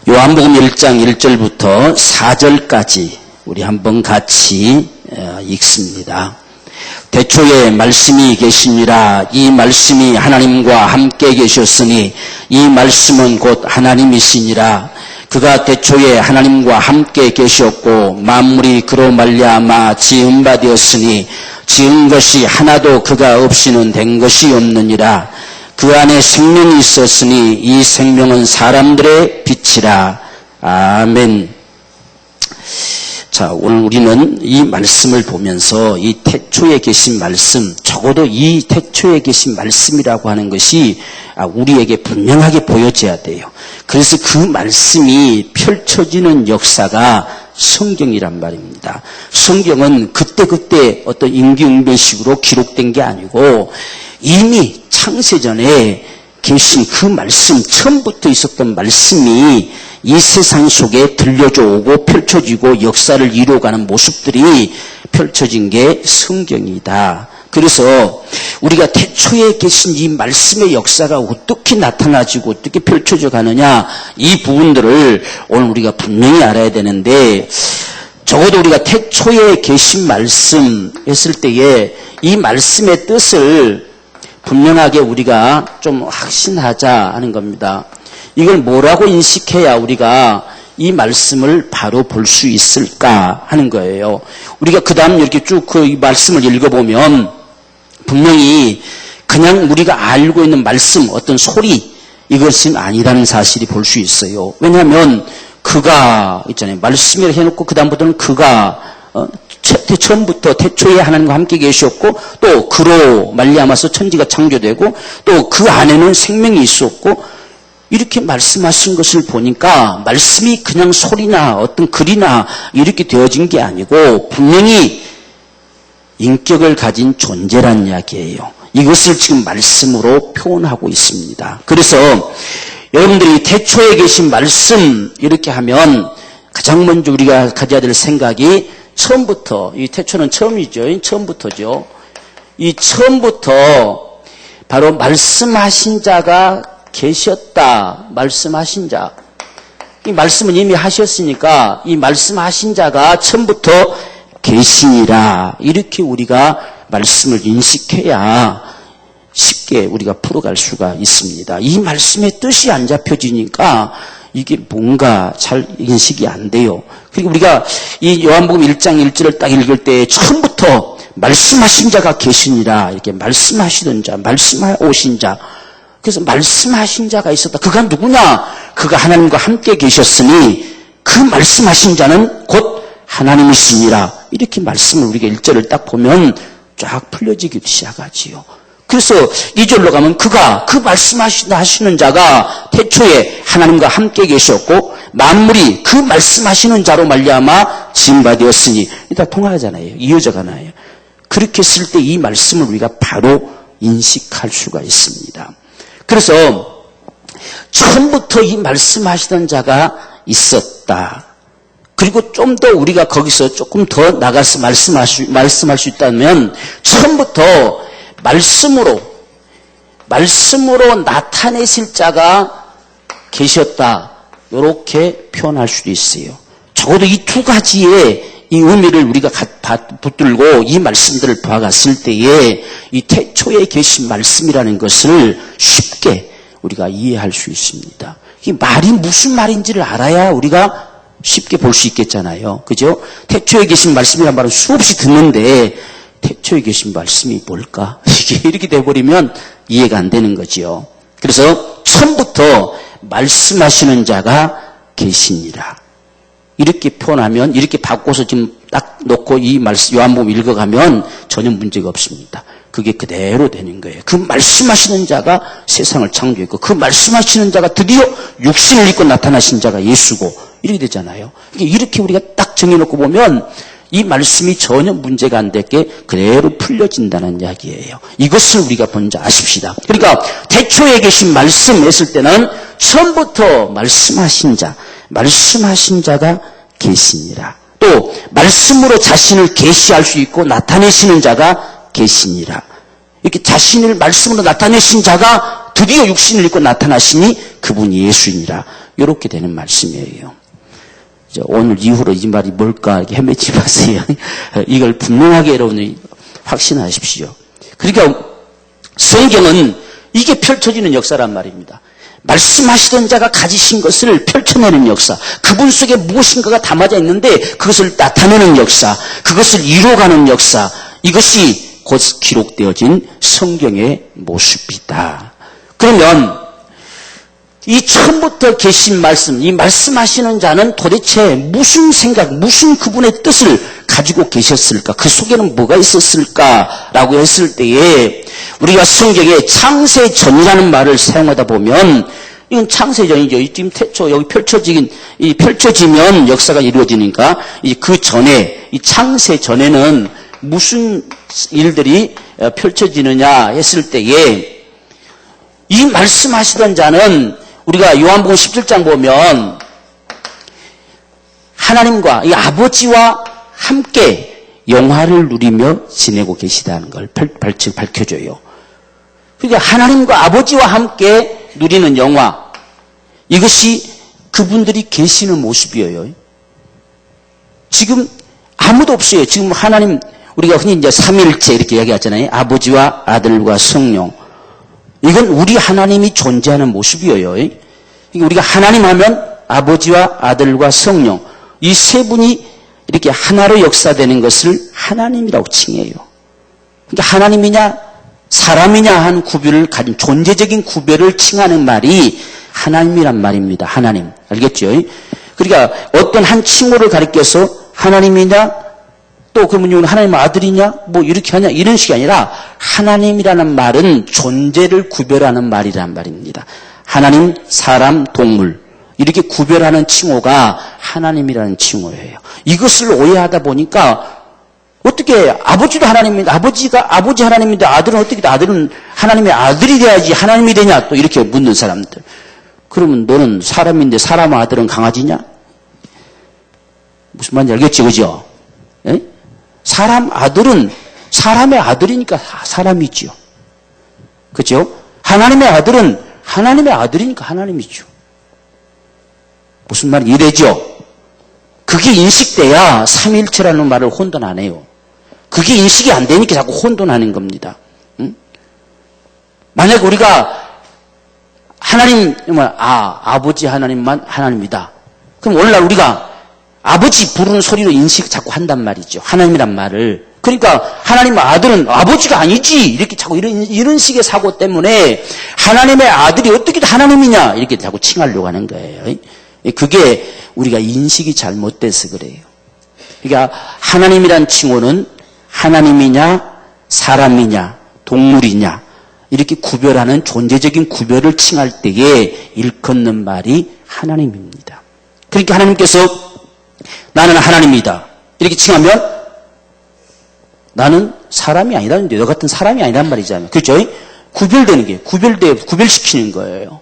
요한복음 1장 1절부터 4절까지 우리 한번 같이 읽습니다. 태초에 말씀이 계시니라. 이 말씀이 하나님과 함께 계셨으니 이 말씀은 곧 하나님이시니라. 그가 태초에 하나님과 함께 계셨고 만물이 그로 말미암아 지은 바 되었으니 지은 것이 하나도 그가 없이는 된 것이 없느니라. 그 안에 생명이 있었으니 이 생명은 사람들의 빛이라. 아멘. 자, 오늘 우리는 이 말씀을 보면서 이 태초에 계신 말씀, 적어도 이 태초에 계신 말씀이라고 하는 것이 우리에게 분명하게 보여져야 돼요. 그래서 그 말씀이 펼쳐지는 역사가 성경이란 말입니다. 성경은 그때그때 어떤 임기응변식으로 기록된 게 아니고 이미 창세전에 계신 그 말씀, 처음부터 있었던 말씀이 이 세상 속에 들려져 오고 펼쳐지고 역사를 이루어가는 모습들이 펼쳐진 게 성경이다. 그래서 우리가 태초에 계신 이 말씀의 역사가 어떻게 나타나지고 어떻게 펼쳐져 가느냐, 이 부분들을 오늘 우리가 분명히 알아야 되는데, 적어도 우리가 태초에 계신 말씀 했을 때에 이 말씀의 뜻을 분명하게 우리가 좀 확신하자 하는 겁니다. 이걸 뭐라고 인식해야 우리가 이 말씀을 바로 볼 수 있을까 하는 거예요. 우리가 그 다음 이렇게 쭉 그 말씀을 읽어보면 분명히 그냥 우리가 알고 있는 말씀, 어떤 소리, 이것은 아니라는 사실이 볼 수 있어요. 왜냐하면 그가 있잖아요. 말씀이라 해놓고 그 다음부터는 그가 처음부터 태초에 하나님과 함께 계셨고 또 그로 말미암아서 천지가 창조되고 또 그 안에는 생명이 있었고 이렇게 말씀하신 것을 보니까 말씀이 그냥 소리나 어떤 글이나 이렇게 되어진 게 아니고 분명히 인격을 가진 존재란 이야기예요. 이것을 지금 말씀으로 표현하고 있습니다. 그래서 여러분들이 태초에 계신 말씀 이렇게 하면 가장 먼저 우리가 가져야 될 생각이 처음부터, 이 태초는 처음이죠. 처음부터죠. 이 처음부터 바로 말씀하신 자가 계셨다. 말씀하신 자. 이 말씀은 이미 하셨으니까 이 말씀하신 자가 처음부터 계시니라. 이렇게 우리가 말씀을 인식해야 쉽게 우리가 풀어갈 수가 있습니다. 이 말씀의 뜻이 안 잡혀지니까 이게 뭔가 잘 인식이 안 돼요. 그리고 우리가 이 요한복음 1장 1절을 딱 읽을 때 처음부터 말씀하신 자가 계시니라. 이렇게 말씀하시던 자, 말씀하신 자. 그래서 말씀하신 자가 있었다. 그가 누구냐? 그가 하나님과 함께 계셨으니 그 말씀하신 자는 곧 하나님이시니라. 이렇게 말씀을 우리가 1절을 딱 보면 쫙 풀려지기 시작하지요. 그래서 2절로 가면 그가, 그 말씀하시는 자가 태초에 하나님과 함께 계셨고 만물이 그 말씀하시는 자로 말미암아 지은 바 되었으니, 일단 통하잖아요. 이어져 가나요. 그렇게 했을 때 이 말씀을 우리가 바로 인식할 수가 있습니다. 그래서 처음부터 이 말씀하시던 자가 있었다. 그리고 좀 더 우리가 거기서 조금 더 나가서 말씀할 수 있다면 처음부터 말씀으로 나타내실 자가 계셨다. 이렇게 표현할 수도 있어요. 적어도 이 두 가지의 이 의미를 우리가 붙들고 이 말씀들을 봐갔을 때에 이 태초에 계신 말씀이라는 것을 쉽게 우리가 이해할 수 있습니다. 이 말이 무슨 말인지를 알아야 우리가 쉽게 볼 수 있겠잖아요. 그죠? 태초에 계신 말씀이란 말은 수없이 듣는데 태초에 계신 말씀이 뭘까? 이렇게 돼버리면 이해가 안 되는 거지요. 그래서 처음부터 말씀하시는 자가 계시니라. 이렇게 표현하면, 이렇게 바꿔서 지금 딱 놓고 이 말씀, 요한복음 읽어가면 전혀 문제가 없습니다. 그게 그대로 되는 거예요. 그 말씀하시는 자가 세상을 창조했고, 그 말씀하시는 자가 드디어 육신을 입고 나타나신 자가 예수고, 이렇게 되잖아요. 이렇게 우리가 딱 정해놓고 보면 이 말씀이 전혀 문제가 안 될 게 그대로 풀려진다는 이야기예요. 이것을 우리가 먼저 아십시다. 그러니까 태초에 계신 말씀 했을 때는 처음부터 말씀하신 자가 계시니라. 또 말씀으로 자신을 계시할 수 있고 나타내시는 자가 계시니라. 이렇게 자신을 말씀으로 나타내신 자가 드디어 육신을 입고 나타나시니 그분이 예수니라. 이렇게 되는 말씀이에요. 오늘 이후로 이 말이 뭘까 이렇게 헤매지 마세요. 이걸 분명하게 여러분이 확신하십시오. 그러니까 성경은 이게 펼쳐지는 역사란 말입니다. 말씀하시던 자가 가지신 것을 펼쳐내는 역사, 그분 속에 무엇인가가 담아져 있는데 그것을 나타내는 역사, 그것을 이루어가는 역사, 이것이 곧 기록되어진 성경의 모습이다. 그러면 이 처음부터 계신 말씀, 이 말씀하시는 자는 도대체 무슨 생각, 무슨 그분의 뜻을 가지고 계셨을까? 그 속에는 뭐가 있었을까라고 했을 때에 우리가 성경에 창세전이라는 말을 사용하다 보면 이건 창세전이죠. 지금 태초 여기 펼쳐지면 역사가 이루어지니까 그 전에 이 창세전에는 무슨 일들이 펼쳐지느냐 했을 때에 이 말씀하시던 자는 우리가 요한복음 17장 보면 하나님과 이 아버지와 함께 영화를 누리며 지내고 계시다는 걸 밝혀줘요. 그러니까 하나님과 아버지와 함께 누리는 영화, 이것이 그분들이 계시는 모습이에요. 지금 아무도 없어요. 지금 하나님, 우리가 흔히 이제 삼위일체 이렇게 이야기하잖아요. 아버지와 아들과 성령. 이건 우리 하나님이 존재하는 모습이에요. 그러니까 우리가 하나님 하면 아버지와 아들과 성령, 이 세 분이 이렇게 하나로 역사되는 것을 하나님이라고 칭해요. 그러니까 하나님이냐 사람이냐 한 구별을 가진 존재적인 구별을 칭하는 말이 하나님이란 말입니다. 하나님. 알겠죠? 그러니까 어떤 한 칭호를 가리켜서 하나님이냐 또 그러면 하나님 아들이냐 뭐 이렇게 하냐 이런 식이 아니라 하나님이라는 말은 존재를 구별하는 말이란 말입니다. 하나님, 사람, 동물 이렇게 구별하는 칭호가 하나님이라는 칭호예요. 이것을 오해하다 보니까 어떻게 아버지도 하나님입니다. 아버지 하나님인데 아들은 어떻게 아들은 하나님의 아들이 돼야지 하나님이 되냐 또 이렇게 묻는 사람들. 그러면 너는 사람인데 사람 아들은 강아지냐? 무슨 말인지 알겠지, 그죠? 에? 사람 아들은 사람의 아들이니까 사람이지요. 그죠? 하나님의 아들은 하나님의 아들이니까 하나님이죠. 무슨 말이 이래죠? 그게 인식돼야 삼위일체라는 말을 혼돈 안 해요. 그게 인식이 안 되니까 자꾸 혼돈하는 겁니다. 응? 만약 우리가 하나님, 아버지 하나님만 하나님이다. 그럼 오늘날 우리가 아버지 부르는 소리로 인식 자꾸 한단 말이죠. 하나님이란 말을. 그러니까 하나님의 아들은 아버지가 아니지. 이렇게 자꾸 이런 식의 사고 때문에 하나님의 아들이 어떻게 하나님이냐. 이렇게 자꾸 칭하려고 하는 거예요. 그게 우리가 인식이 잘못돼서 그래요. 그러니까 하나님이란 칭호는 하나님이냐, 사람이냐, 동물이냐 이렇게 구별하는 존재적인 구별을 칭할 때에 일컫는 말이 하나님입니다. 그러니까 하나님께서 나는 하나님이다 이렇게 칭하면 나는 사람이 아니다. 너 같은 사람이 아니란 말이잖아요. 그렇죠? 구별되는 게 구별시키는 거예요.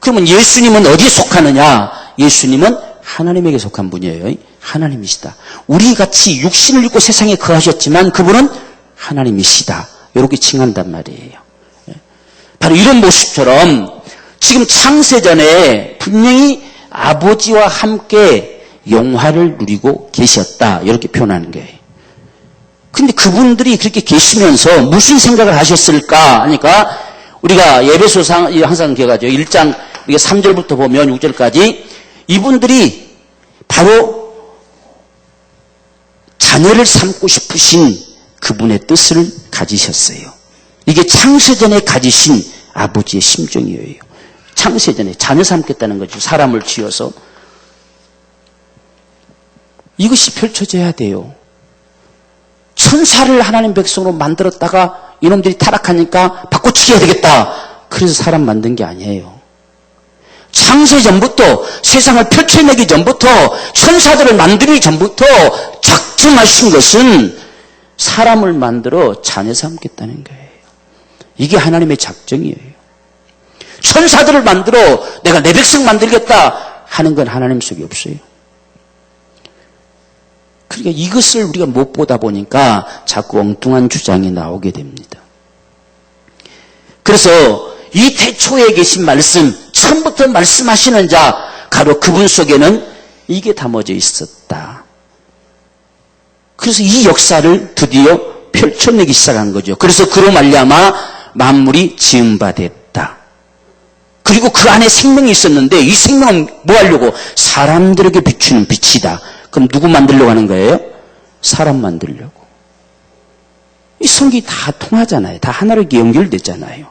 그러면 예수님은 어디에 속하느냐? 예수님은 하나님에게 속한 분이에요. 하나님이시다. 우리 같이 육신을 입고 세상에 거하셨지만 그분은 하나님이시다. 이렇게 칭한단 말이에요. 바로 이런 모습처럼 지금 창세전에 분명히 아버지와 함께 영화를 누리고 계셨다. 이렇게 표현하는 거예요. 근데 그분들이 그렇게 계시면서 무슨 생각을 하셨을까? 하니까 우리가 예배소상 항상 기억하죠. 1장 우리가 3절부터 보면 6절까지 이분들이 바로 자녀를 삼고 싶으신 그분의 뜻을 가지셨어요. 이게 창세전에 가지신 아버지의 심정이에요. 창세전에 자녀 삼겠다는 거죠. 사람을 지어서. 이것이 펼쳐져야 돼요. 천사를 하나님 백성으로 만들었다가 이놈들이 타락하니까 바꿔치기 해야 되겠다. 그래서 사람 만든 게 아니에요. 창세전부터 세상을 펼쳐내기 전부터 천사들을 만들기 전부터 작정하신 것은 사람을 만들어 자녀 삼겠다는 거예요. 이게 하나님의 작정이에요. 천사들을 만들어 내가 내 백성 만들겠다 하는 건 하나님 속에 없어요. 그러니까 이것을 우리가 못 보다 보니까 자꾸 엉뚱한 주장이 나오게 됩니다. 그래서 이 태초에 계신 말씀, 처음부터 말씀하시는 자, 바로 그분 속에는 이게 담아져 있었다. 그래서 이 역사를 드디어 펼쳐내기 시작한 거죠. 그래서 그로 말미암아 만물이 지은 바 됐다. 그리고 그 안에 생명이 있었는데 이 생명은 뭐 하려고? 사람들에게 비추는 빛이다. 그럼 누구 만들려고 하는 거예요? 사람 만들려고. 이 성경이 다 통하잖아요. 다 하나로 연결되잖아요.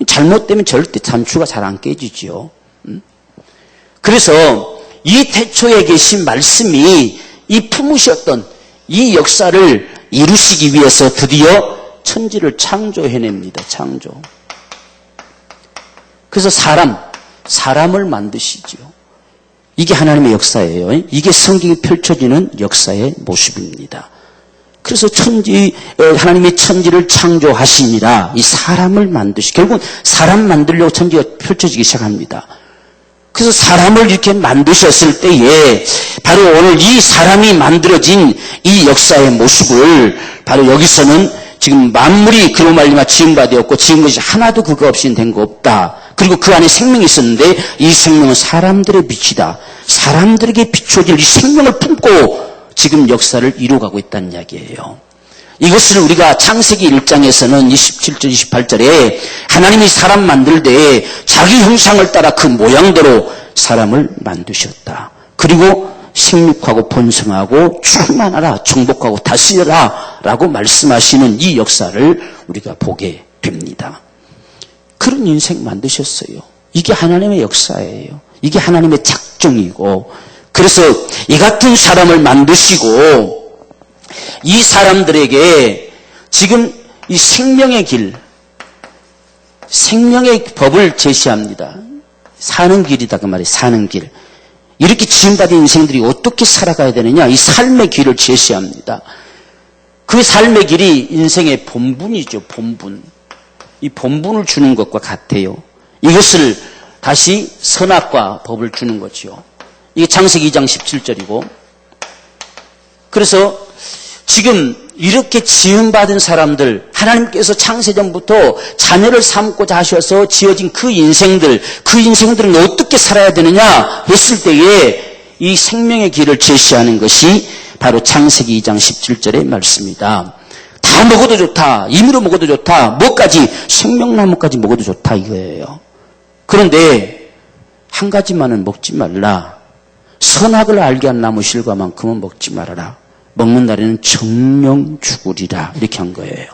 잘못되면 절대 단추가 잘 안 깨지죠. 그래서 이 태초에 계신 말씀이 이 품으셨던 이 역사를 이루시기 위해서 드디어 천지를 창조해냅니다. 창조. 그래서 사람을 만드시죠. 이게 하나님의 역사예요. 이게 성경이 펼쳐지는 역사의 모습입니다. 그래서 하나님이 천지를 창조하시니라 이 사람을 결국은 사람 만들려고 천지가 펼쳐지기 시작합니다. 그래서 사람을 이렇게 만드셨을 때에 바로 오늘 이 사람이 만들어진 이 역사의 모습을 바로 여기서는 지금 만물이 그로 말미암아 지은 바 되었고 지은 것이 하나도 그거 없이 된 거 없다. 그리고 그 안에 생명이 있었는데 이 생명은 사람들의 빛이다. 사람들에게 비춰질 이 생명을 품고 지금 역사를 이루어가고 있다는 이야기예요. 이것을 우리가 창세기 1장에서는 27절 28절에 하나님이 사람 만들 때에 자기 형상을 따라 그 모양대로 사람을 만드셨다. 그리고 생육하고 번성하고 충만하라 정복하고 다스려라 라고 말씀하시는 이 역사를 우리가 보게 됩니다. 그런 인생 만드셨어요. 이게 하나님의 역사예요. 이게 하나님의 작정이고 그래서 이 같은 사람을 만드시고 이 사람들에게 지금 이 생명의 길, 생명의 법을 제시합니다. 사는 길이다 그 말이에요. 사는 길. 이렇게 지음받은 인생들이 어떻게 살아가야 되느냐 이 삶의 길을 제시합니다. 그 삶의 길이 인생의 본분이죠. 본분. 이 본분을 주는 것과 같아요. 이것을 다시 선악과 법을 주는 거죠. 이게 창세기 2장 17절이고 그래서 지금 이렇게 지음받은 사람들 하나님께서 창세전부터 자녀를 삼고자 하셔서 지어진 그 인생들은 어떻게 살아야 되느냐 했을 때에 이 생명의 길을 제시하는 것이 바로 창세기 2장 17절의 말씀이다. 다 먹어도 좋다. 임으로 먹어도 좋다. 뭐까지? 생명나무까지 먹어도 좋다 이거예요. 그런데 한 가지만은 먹지 말라. 선악을 알게 한 나무 실과만큼은 먹지 말아라. 먹는 날에는 정령 죽으리라. 이렇게 한 거예요.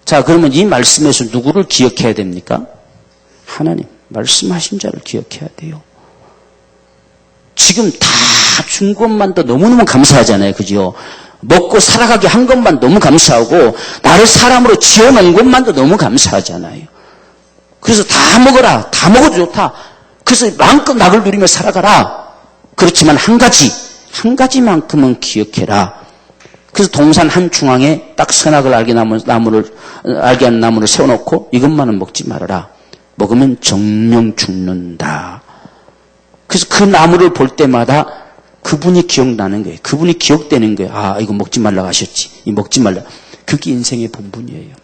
자, 그러면 이 말씀에서 누구를 기억해야 됩니까? 하나님, 말씀하신 자를 기억해야 돼요. 지금 다 준 것만도 너무너무 감사하잖아요. 그죠? 먹고 살아가게 한 것만 너무 감사하고 나를 사람으로 지어놓은 것만도 너무 감사하잖아요. 그래서 다 먹어라. 다 먹어도 좋다. 그래서 마음껏 낙을 누리며 살아가라. 그렇지만 한 가지만큼은 기억해라. 그래서 동산 한 중앙에 딱 선악을 알게 한 나무를 세워놓고 이것만은 먹지 말아라. 먹으면 정령 죽는다. 그래서 그 나무를 볼 때마다 그분이 기억나는 거예요. 그분이 기억되는 거예요. 아, 이거 먹지 말라고 하셨지. 이 먹지 말라. 그게 인생의 본분이에요.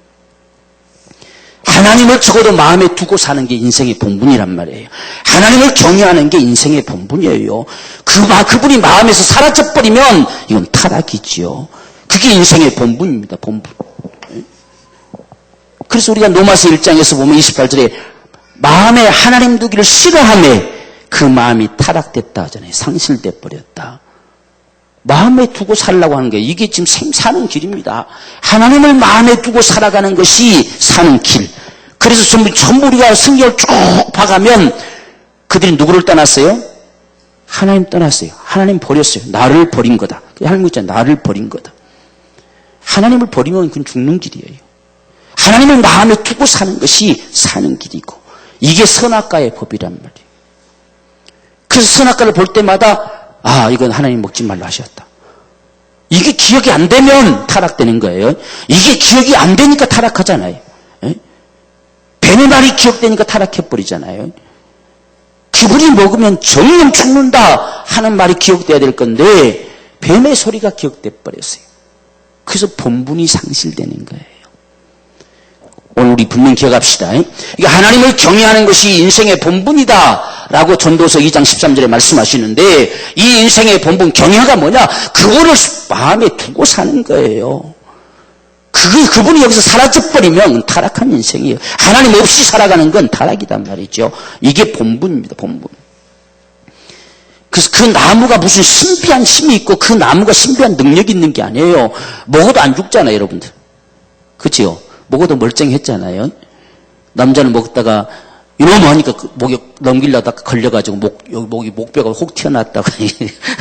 하나님을 적어도 마음에 두고 사는 게 인생의 본분이란 말이에요. 하나님을 경외하는 게 인생의 본분이에요. 그분이 마음에서 사라져버리면 이건 타락이지요. 그게 인생의 본분입니다. 본분. 그래서 우리가 로마서 1장에서 보면 28절에 마음에 하나님 두기를 싫어하며 그 마음이 타락됐다 하잖아요. 상실돼 버렸다. 마음에 두고 살라고 하는 게 이게 지금 사는 길입니다. 하나님을 마음에 두고 살아가는 것이 사는 길. 그래서 전부 우리가 성경을 쭉 봐가면 그들이 누구를 떠났어요? 하나님 떠났어요. 하나님 버렸어요. 나를 버린 거다. 하나님 있잖아요. 나를 버린 거다. 하나님을 버리면 그건 죽는 길이에요. 하나님을 마음에 두고 사는 것이 사는 길이고 이게 선악과의 법이란 말이에요. 그래서 선악과를 볼 때마다 아, 이건 하나님 먹지 말라 하셨다. 이게 기억이 안 되면 타락되는 거예요. 이게 기억이 안 되니까 타락하잖아요. 뱀의 말이 기억되니까 타락해버리잖아요. 그분이 먹으면 정령 죽는다 하는 말이 기억돼야 될 건데 뱀의 소리가 기억돼 버렸어요. 그래서 본분이 상실되는 거예요. 오늘 우리 분명히 기억합시다. 이게 하나님을 경외하는 것이 인생의 본분이다 라고 전도서 2장 13절에 말씀하시는데, 이 인생의 본분, 경외가 뭐냐? 그거를 마음에 두고 사는 거예요. 그분이 여기서 사라져버리면 타락한 인생이에요. 하나님 없이 살아가는 건 타락이단 말이죠. 이게 본분입니다. 본분. 그래서 그 나무가 무슨 신비한 힘이 있고 그 나무가 신비한 능력이 있는 게 아니에요. 먹어도 안 죽잖아요, 여러분들. 그치요? 먹어도 멀쩡했잖아요. 남자는 먹다가 이놈 하니까 목에 넘기려다가 걸려가지고 목뼈가 혹 튀어났다가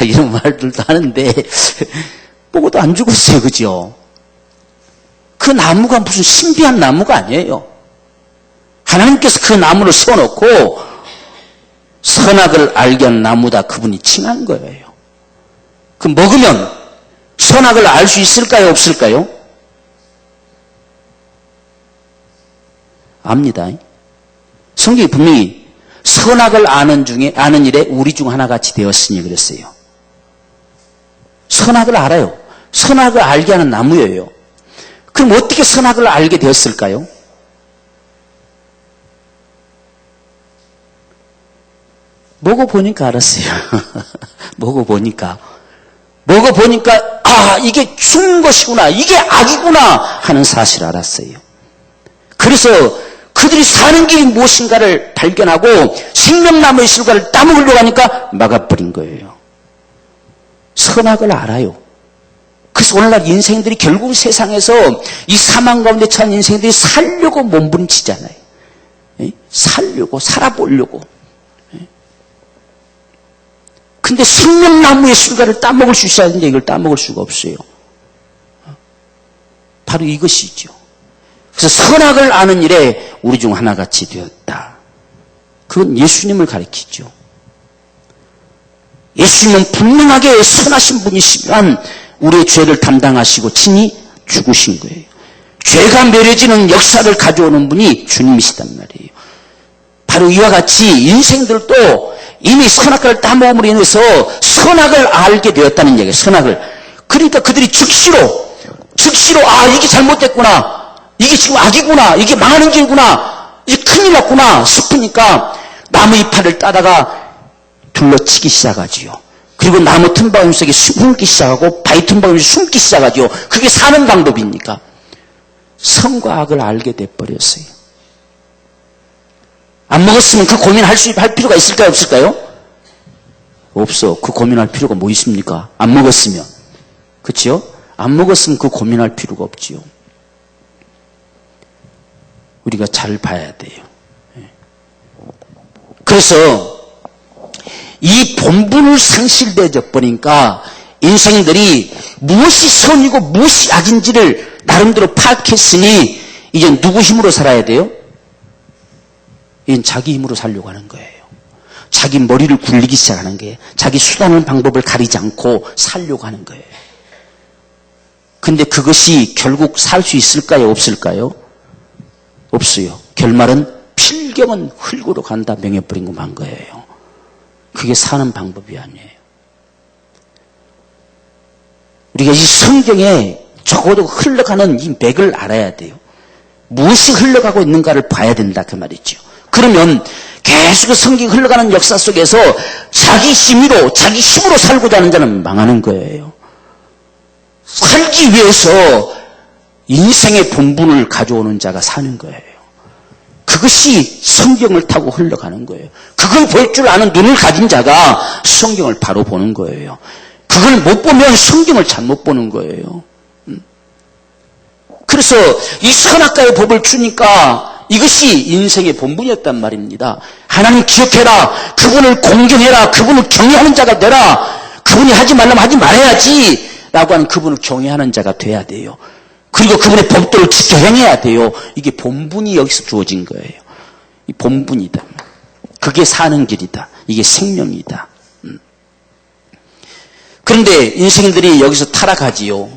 이런 말들도 하는데 먹어도 안 죽었어요. 그죠? 그 나무가 무슨 신비한 나무가 아니에요. 하나님께서 그 나무를 세워놓고 선악을 알게 한 나무다, 그분이 칭한 거예요. 그 먹으면 선악을 알 수 있을까요? 없을까요? 압니다. 성경이 분명히 선악을 아는 일에 우리 중 하나같이 되었으니 그랬어요. 선악을 알아요. 선악을 알게 하는 나무예요. 그럼 어떻게 선악을 알게 되었을까요? 먹어보니까 알았어요. 먹어보니까, 이게 죽는 것이구나, 이게 악이구나 하는 사실을 알았어요. 그래서 그들이 사는 길이 무엇인가를 발견하고 생명나무의 실과를 따먹으려고 하니까 막아버린 거예요. 선악을 알아요. 그래서 오늘날 인생들이 결국 세상에서 이 사망 가운데 처한 인생들이 살려고 몸부림치잖아요. 살려고, 살아보려고. 근데 생명나무의 실과를 따먹을 수 있어야 하는데 이걸 따먹을 수가 없어요. 바로 이것이죠. 그래서 선악을 아는 일에 우리 중 하나같이 되었다. 그건 예수님을 가리키죠. 예수님은 분명하게 선하신 분이시지만 우리의 죄를 담당하시고 친히 죽으신 거예요. 죄가 멸해지는 역사를 가져오는 분이 주님이시단 말이에요. 바로 이와 같이 인생들도 이미 선악과를 따먹음으로 인해서 선악을 알게 되었다는 얘기예요. 선악을. 그러니까 그들이 즉시로 이게 잘못됐구나, 이게 지금 악이구나, 이게 망하는 길이구나, 이제 큰일 났구나 싶으니까 나무 이파리를 따다가 둘러치기 시작하지요. 그리고 나무 틈바구니 속에 숨기 시작하고 바위 틈바구니 속에 숨기 시작하죠. 그게 사는 방법입니까? 선과 악을 알게 돼버렸어요. 안 먹었으면 그 고민할 필요가 있을까요? 없을까요? 없어. 그 고민할 필요가 뭐 있습니까? 안 먹었으면. 그렇죠? 안 먹었으면 그 고민할 필요가 없지요. 우리가 잘 봐야 돼요. 그래서 이 본분을 상실되어 버리니까 인생들이 무엇이 선이고 무엇이 악인지를 나름대로 파악했으니 이제 누구 힘으로 살아야 돼요? 이건 자기 힘으로 살려고 하는 거예요. 자기 머리를 굴리기 시작하는 거예요. 자기 수단하는 방법을 가리지 않고 살려고 하는 거예요. 근데 그것이 결국 살 수 있을까요? 없을까요? 없어요. 결말은 필경은 흙으로 간다 명해버린 것만 거예요. 그게 사는 방법이 아니에요. 우리가 이 성경에 적어도 흘러가는 이 맥을 알아야 돼요. 무엇이 흘러가고 있는가를 봐야 된다 그 말이죠. 그러면 계속 성경이 흘러가는 역사 속에서 자기 힘으로 살고자 하는 자는 망하는 거예요. 살기 위해서 인생의 본분을 가져오는 자가 사는 거예요. 그것이 성경을 타고 흘러가는 거예요. 그걸 볼 줄 아는 눈을 가진 자가 성경을 바로 보는 거예요. 그걸 못 보면 성경을 잘못 보는 거예요. 그래서 이 선악과의 법을 주니까 이것이 인생의 본분이었단 말입니다. 하나님 기억해라. 그분을 공경해라. 그분을 경외하는 자가 되라. 그분이 하지 말라면 하지 말아야지 라고 하는 그분을 경외하는 자가 돼야 돼요. 그리고 그분의 법도를 지켜 행해야 돼요. 이게 본분이 여기서 주어진 거예요. 이 본분이다. 그게 사는 길이다. 이게 생명이다. 그런데 인생들이 여기서 타락하지요.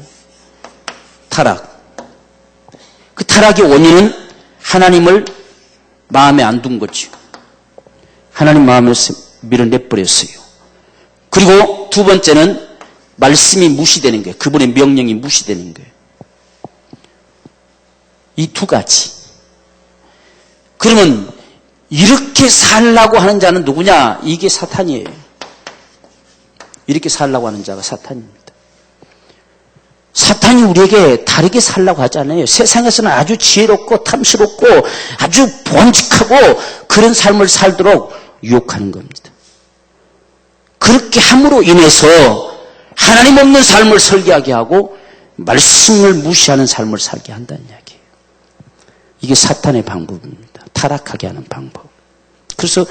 타락. 그 타락의 원인은 하나님을 마음에 안 둔 거죠. 하나님 마음에서 밀어내버렸어요. 그리고 두 번째는 말씀이 무시되는 거예요. 그분의 명령이 무시되는 거예요. 이 두 가지. 그러면 이렇게 살라고 하는 자는 누구냐? 이게 사탄이에요. 이렇게 살라고 하는 자가 사탄입니다. 사탄이 우리에게 다르게 살라고 하잖아요. 세상에서는 아주 지혜롭고 탐스럽고 아주 본직하고 그런 삶을 살도록 유혹하는 겁니다. 그렇게 함으로 인해서 하나님 없는 삶을 설계하게 하고 말씀을 무시하는 삶을 살게 한다는 이야기예요. 이게 사탄의 방법입니다. 타락하게 하는 방법. 그래서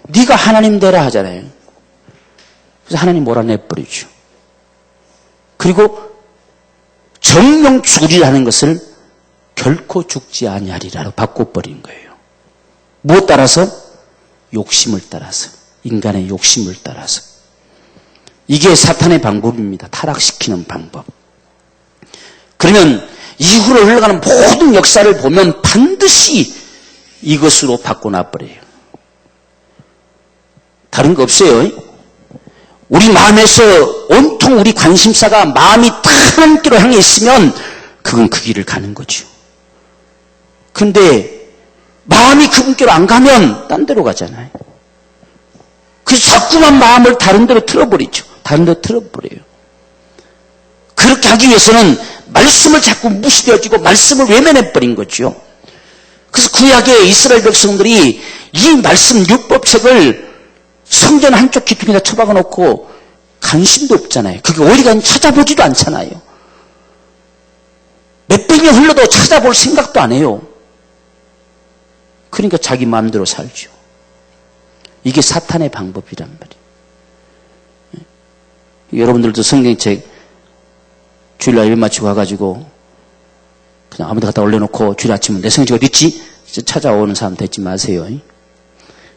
네가 하나님 되라 하잖아요. 그래서 하나님 몰아내버리죠. 그리고 정령 죽으리라 하는 것을 결코 죽지 아니하리라로 바꿔버린 거예요. 무엇 따라서? 욕심을 따라서. 인간의 욕심을 따라서. 이게 사탄의 방법입니다. 타락시키는 방법. 그러면 이후로 흘러가는 모든 역사를 보면 반드시 이것으로 바꿔놔버려요. 다른 거 없어요. 우리 마음에서 온통 우리 관심사가 마음이 하나님 길로 향해 있으면 그건 그 길을 가는 거죠. 근데 마음이 그분께로 안 가면 딴 데로 가잖아요. 그래서 자꾸만 마음을 다른 데로 틀어버리죠. 다른 데로 틀어버려요. 그렇게 하기 위해서는 말씀을 자꾸 무시되어지고 말씀을 외면해버린 거죠. 그래서 구약의 이스라엘 백성들이 이 말씀 율법책을 성전 한쪽 기둥에다 처박아 놓고 관심도 없잖아요. 그게 어디가 찾아보지도 않잖아요. 몇백 년 흘러도 찾아볼 생각도 안 해요. 그러니까 자기 마음대로 살죠. 이게 사탄의 방법이란 말이에요. 여러분들도 성경책 주일날 일 마치고 와가지고 그냥 아무 데 갖다 올려놓고 주일 아침은 내 성경책 어디 있지? 찾아오는 사람 되지 마세요.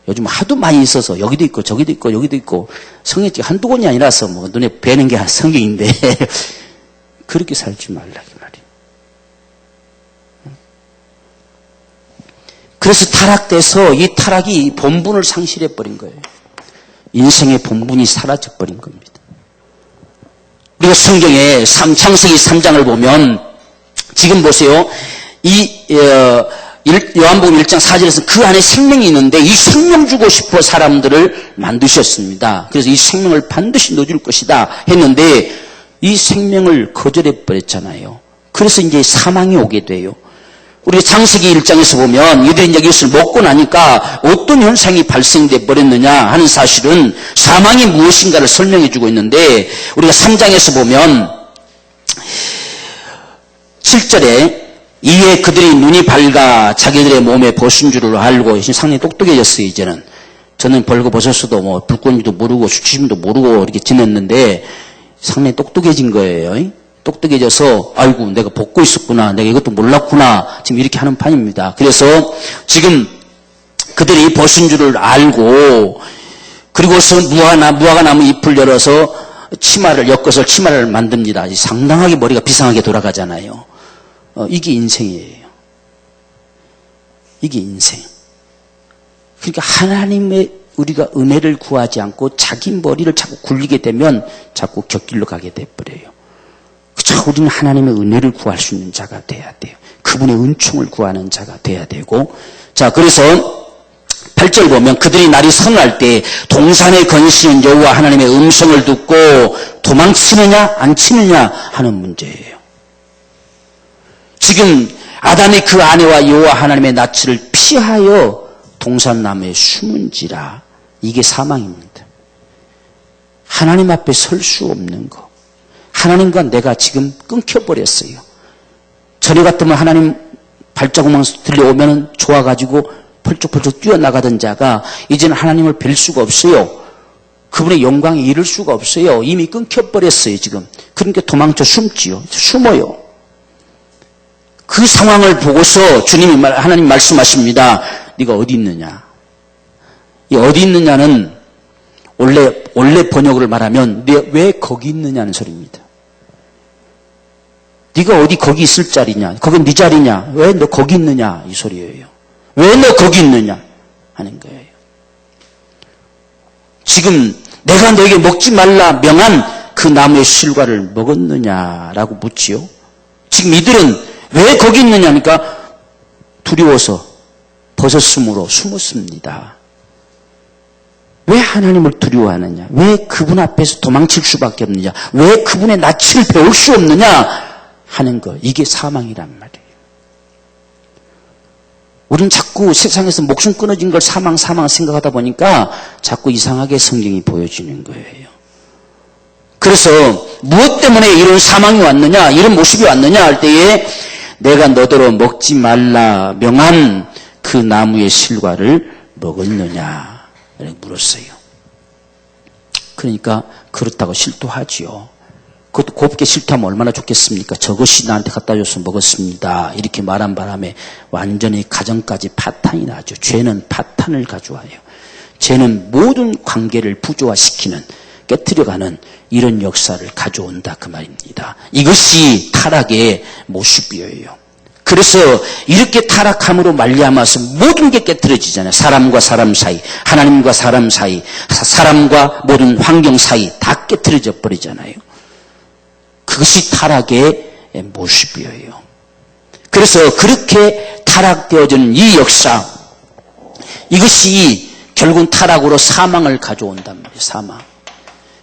요즘 하도 많이 있어서 여기도 있고 저기도 있고 여기도 있고 성경책 한두 권이 아니라서 뭐 눈에 뵈는 게 성경인데 그렇게 살지 말라 이 말이에요. 그래서 타락돼서 이 타락이 본분을 상실해버린 거예요. 인생의 본분이 사라져버린 겁니다. 우리가 성경에 창세기 3장을 보면 지금 보세요. 요한복음 1장 4절에서 그 안에 생명이 있는데 이 생명 주고 싶어 사람들을 만드셨습니다. 그래서 이 생명을 반드시 넣어줄 것이다 했는데 이 생명을 거절해 버렸잖아요. 그래서 이제 사망이 오게 돼요. 우리 창세기 1장에서 보면 이들이 이제 이것을 먹고 나니까 어떤 현상이 발생돼 버렸느냐 하는 사실은 사망이 무엇인가를 설명해 주고 있는데 우리가 3장에서 보면 7절에 이에 그들이 눈이 밝아 자기들의 몸에 벗은 줄을 알고 상당히 똑똑해졌어요. 이제는 저는 벌거벗었어도 뭐 불꽃님도 모르고 수치심도 모르고 이렇게 지냈는데 상당히 똑똑해진 거예요. 똑똑해져서 아이고 내가 벗고 있었구나, 내가 이것도 몰랐구나, 지금 이렇게 하는 판입니다. 그래서 지금 그들이 벗은 줄을 알고 그리고서 무화과 나무 잎을 열어서 치마를 엮어서 치마를 만듭니다. 상당하게 머리가 비상하게 돌아가잖아요. 이게 인생이에요. 이게 인생. 그러니까 하나님의 우리가 은혜를 구하지 않고 자기 머리를 자꾸 굴리게 되면 자꾸 곁길로 가게 돼버려요. 그렇죠? 우리는 하나님의 은혜를 구할 수 있는 자가 돼야 돼요. 그분의 은총을 구하는 자가 돼야 되고, 자, 그래서 8절 보면 그들이 날이 선할 때 동산에 거니시는 여호와 하나님의 음성을 듣고 도망치느냐 안 치느냐 하는 문제예요. 지금 아담이 그 아내와 여호와 하나님의 낯을 피하여 동산나무에 숨은지라. 이게 사망입니다. 하나님 앞에 설 수 없는 거. 하나님과 내가 지금 끊겨버렸어요. 전에 같으면 하나님 발자국만 들려오면 좋아가지고 펄쩍펄쩍 뛰어나가던 자가 이제는 하나님을 뵐 수가 없어요. 그분의 영광에 이를 수가 없어요. 이미 끊겨버렸어요 지금. 그러니까 도망쳐 숨지요. 숨어요. 그 상황을 보고서 하나님 말씀하십니다. 네가 어디 있느냐. 이 어디 있느냐는 원래 번역을 말하면 왜 거기 있느냐는 소리입니다. 네가 어디 거기 있을 자리냐. 거긴 네 자리냐. 왜 너 거기 있느냐 이 소리예요. 왜 너 거기 있느냐 하는 거예요. 지금 내가 너에게 먹지 말라 명한 그 나무의 실과를 먹었느냐라고 묻지요. 지금 이들은 왜 거기 있느냐니까 두려워서 벗었으므로 숨었습니다. 왜 하나님을 두려워하느냐? 왜 그분 앞에서 도망칠 수밖에 없느냐? 왜 그분의 낯을 배울 수 없느냐? 하는 거. 이게 사망이란 말이에요. 우린 자꾸 세상에서 목숨 끊어진 걸 사망 생각하다 보니까 자꾸 이상하게 성경이 보여지는 거예요. 그래서 무엇 때문에 이런 사망이 왔느냐, 이런 모습이 왔느냐 할 때에 내가 너더러 먹지 말라 명한 그 나무의 실과를 먹었느냐 물었어요. 그러니까 그렇다고 실토하지요. 그것도 곱게 실토하면 얼마나 좋겠습니까? 저것이 나한테 갖다 줘서 먹었습니다. 이렇게 말한 바람에 완전히 가정까지 파탄이 나죠. 죄는 파탄을 가져와요. 죄는 모든 관계를 부조화시키는, 깨트려가는 이런 역사를 가져온다 그 말입니다. 이것이 타락의 모습이에요. 그래서 이렇게 타락함으로 말미암아서 모든 게 깨트려지잖아요. 사람과 사람 사이, 하나님과 사람 사이, 사람과 모든 환경 사이 다 깨트려져 버리잖아요. 그것이 타락의 모습이에요. 그래서 그렇게 타락되어지는 이 역사, 이것이 결국은 타락으로 사망을 가져온단 말이에요. 사망.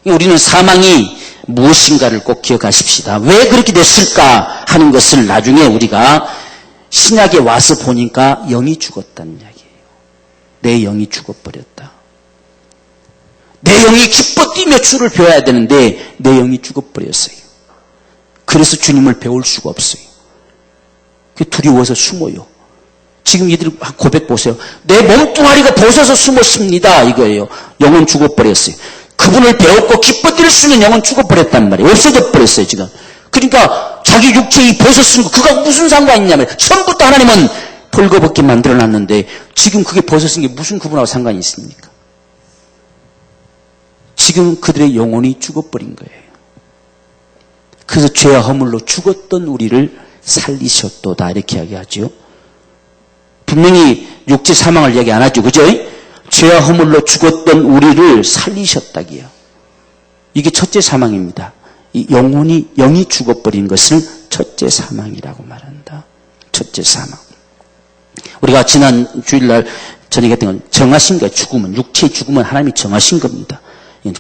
우리는 사망이 무엇인가를 꼭 기억하십시다. 왜 그렇게 됐을까 하는 것을 나중에 우리가 신약에 와서 보니까 영이 죽었다는 이야기예요. 내 영이 죽어버렸다. 내 영이 기뻐 뛰며 주를 배워야 되는데 내 영이 죽어버렸어요. 그래서 주님을 배울 수가 없어요. 두려워서 숨어요. 지금 이들 고백 보세요. 내 몸뚱아리가 벗어서 숨었습니다. 이거예요. 영은 죽어버렸어요. 그분을 배웠고 기뻐 뛸 수 있는 영은 죽어버렸단 말이에요. 없어져 버렸어요, 지금. 그러니까 자기 육체에 벗었은 거, 그가 무슨 상관이 있냐면, 처음부터 하나님은 벌거벗게 만들어놨는데, 지금 그게 벗었은 게 무슨 그분하고 상관이 있습니까? 지금 그들의 영혼이 죽어버린 거예요. 그래서 죄와 허물로 죽었던 우리를 살리셨도다, 이렇게 이야기하죠. 분명히 육체 사망을 얘기 안 하죠, 그죠? 죄와 허물로 죽었던 우리를 살리셨다기요. 이게 첫째 사망입니다. 이 영이 죽어버린 것을 첫째 사망이라고 말한다. 첫째 사망. 우리가 지난 주일날 저녁에 했던 건 정하신 거예요. 죽음은. 육체의 죽음은 하나님이 정하신 겁니다.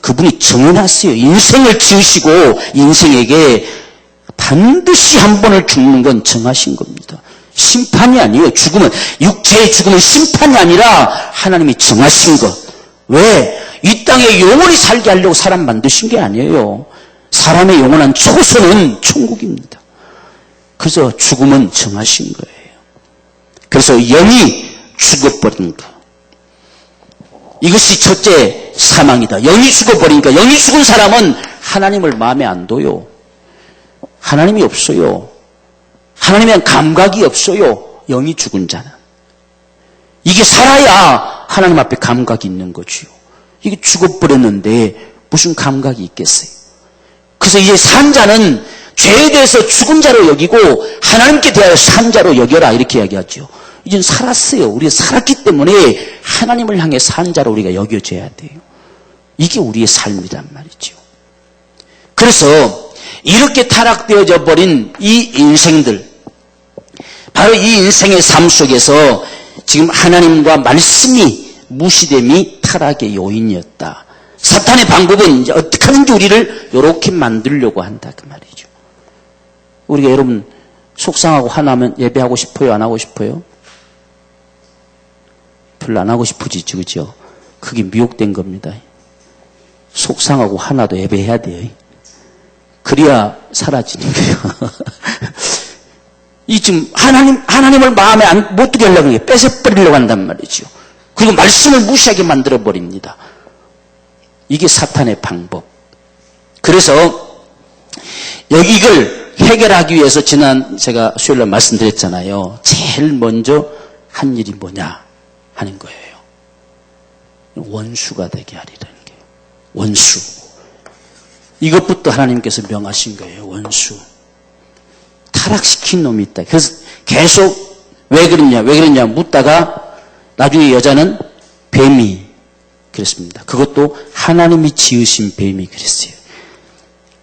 그분이 정해놨어요. 인생을 지으시고 인생에게 반드시 한 번을 죽는 건 정하신 겁니다. 심판이 아니에요. 죽음은, 육체의 죽음은 심판이 아니라 하나님이 정하신 것. 왜? 이 땅에 영원히 살게 하려고 사람 만드신 게 아니에요. 사람의 영원한 초소는 천국입니다. 그래서 죽음은 정하신 거예요. 그래서 영이 죽어버린 것. 이것이 첫째 사망이다. 영이 죽어버리니까, 영이 죽은 사람은 하나님을 마음에 안 둬요. 하나님이 없어요. 하나님에 대한 감각이 없어요. 영이 죽은 자는. 이게 살아야 하나님 앞에 감각이 있는 거지요. 이게 죽어버렸는데 무슨 감각이 있겠어요. 그래서 이제 산 자는 죄에 대해서 죽은 자로 여기고 하나님께 대하여 산 자로 여겨라, 이렇게 이야기하죠. 이젠 살았어요. 우리가 살았기 때문에 하나님을 향해 산 자로 우리가 여겨져야 돼요. 이게 우리의 삶이란 말이죠. 그래서 이렇게 타락되어져 버린 이 인생들, 바로 이 인생의 삶 속에서 지금 하나님과 말씀이 무시됨이 타락의 요인이었다. 사탄의 방법은 이제 어떻게 하는지 우리를 이렇게 만들려고 한다, 그 말이죠. 우리가 여러분 속상하고 화나면 예배하고 싶어요? 안 하고 싶어요? 별로 안 하고 싶으시죠, 그죠? 그게 미혹된 겁니다. 속상하고 화나도 예배해야 돼요. 그래야 사라지는 거예요. 이 지금 하나님을 마음에 못 두게 하려고 해요. 뺏어버리려고 한단 말이죠. 그리고 말씀을 무시하게 만들어 버립니다. 이게 사탄의 방법. 그래서 이걸 해결하기 위해서 지난 제가 수요일날 말씀드렸잖아요. 제일 먼저 한 일이 뭐냐 하는 거예요. 원수가 되게 하리라는 게. 원수. 이것부터 하나님께서 명하신 거예요. 원수. 타락시킨 놈이 있다. 그래서 계속 왜 그랬냐 묻다가 나중에 여자는 뱀이 그랬습니다. 그것도 하나님이 지으신 뱀이 그랬어요.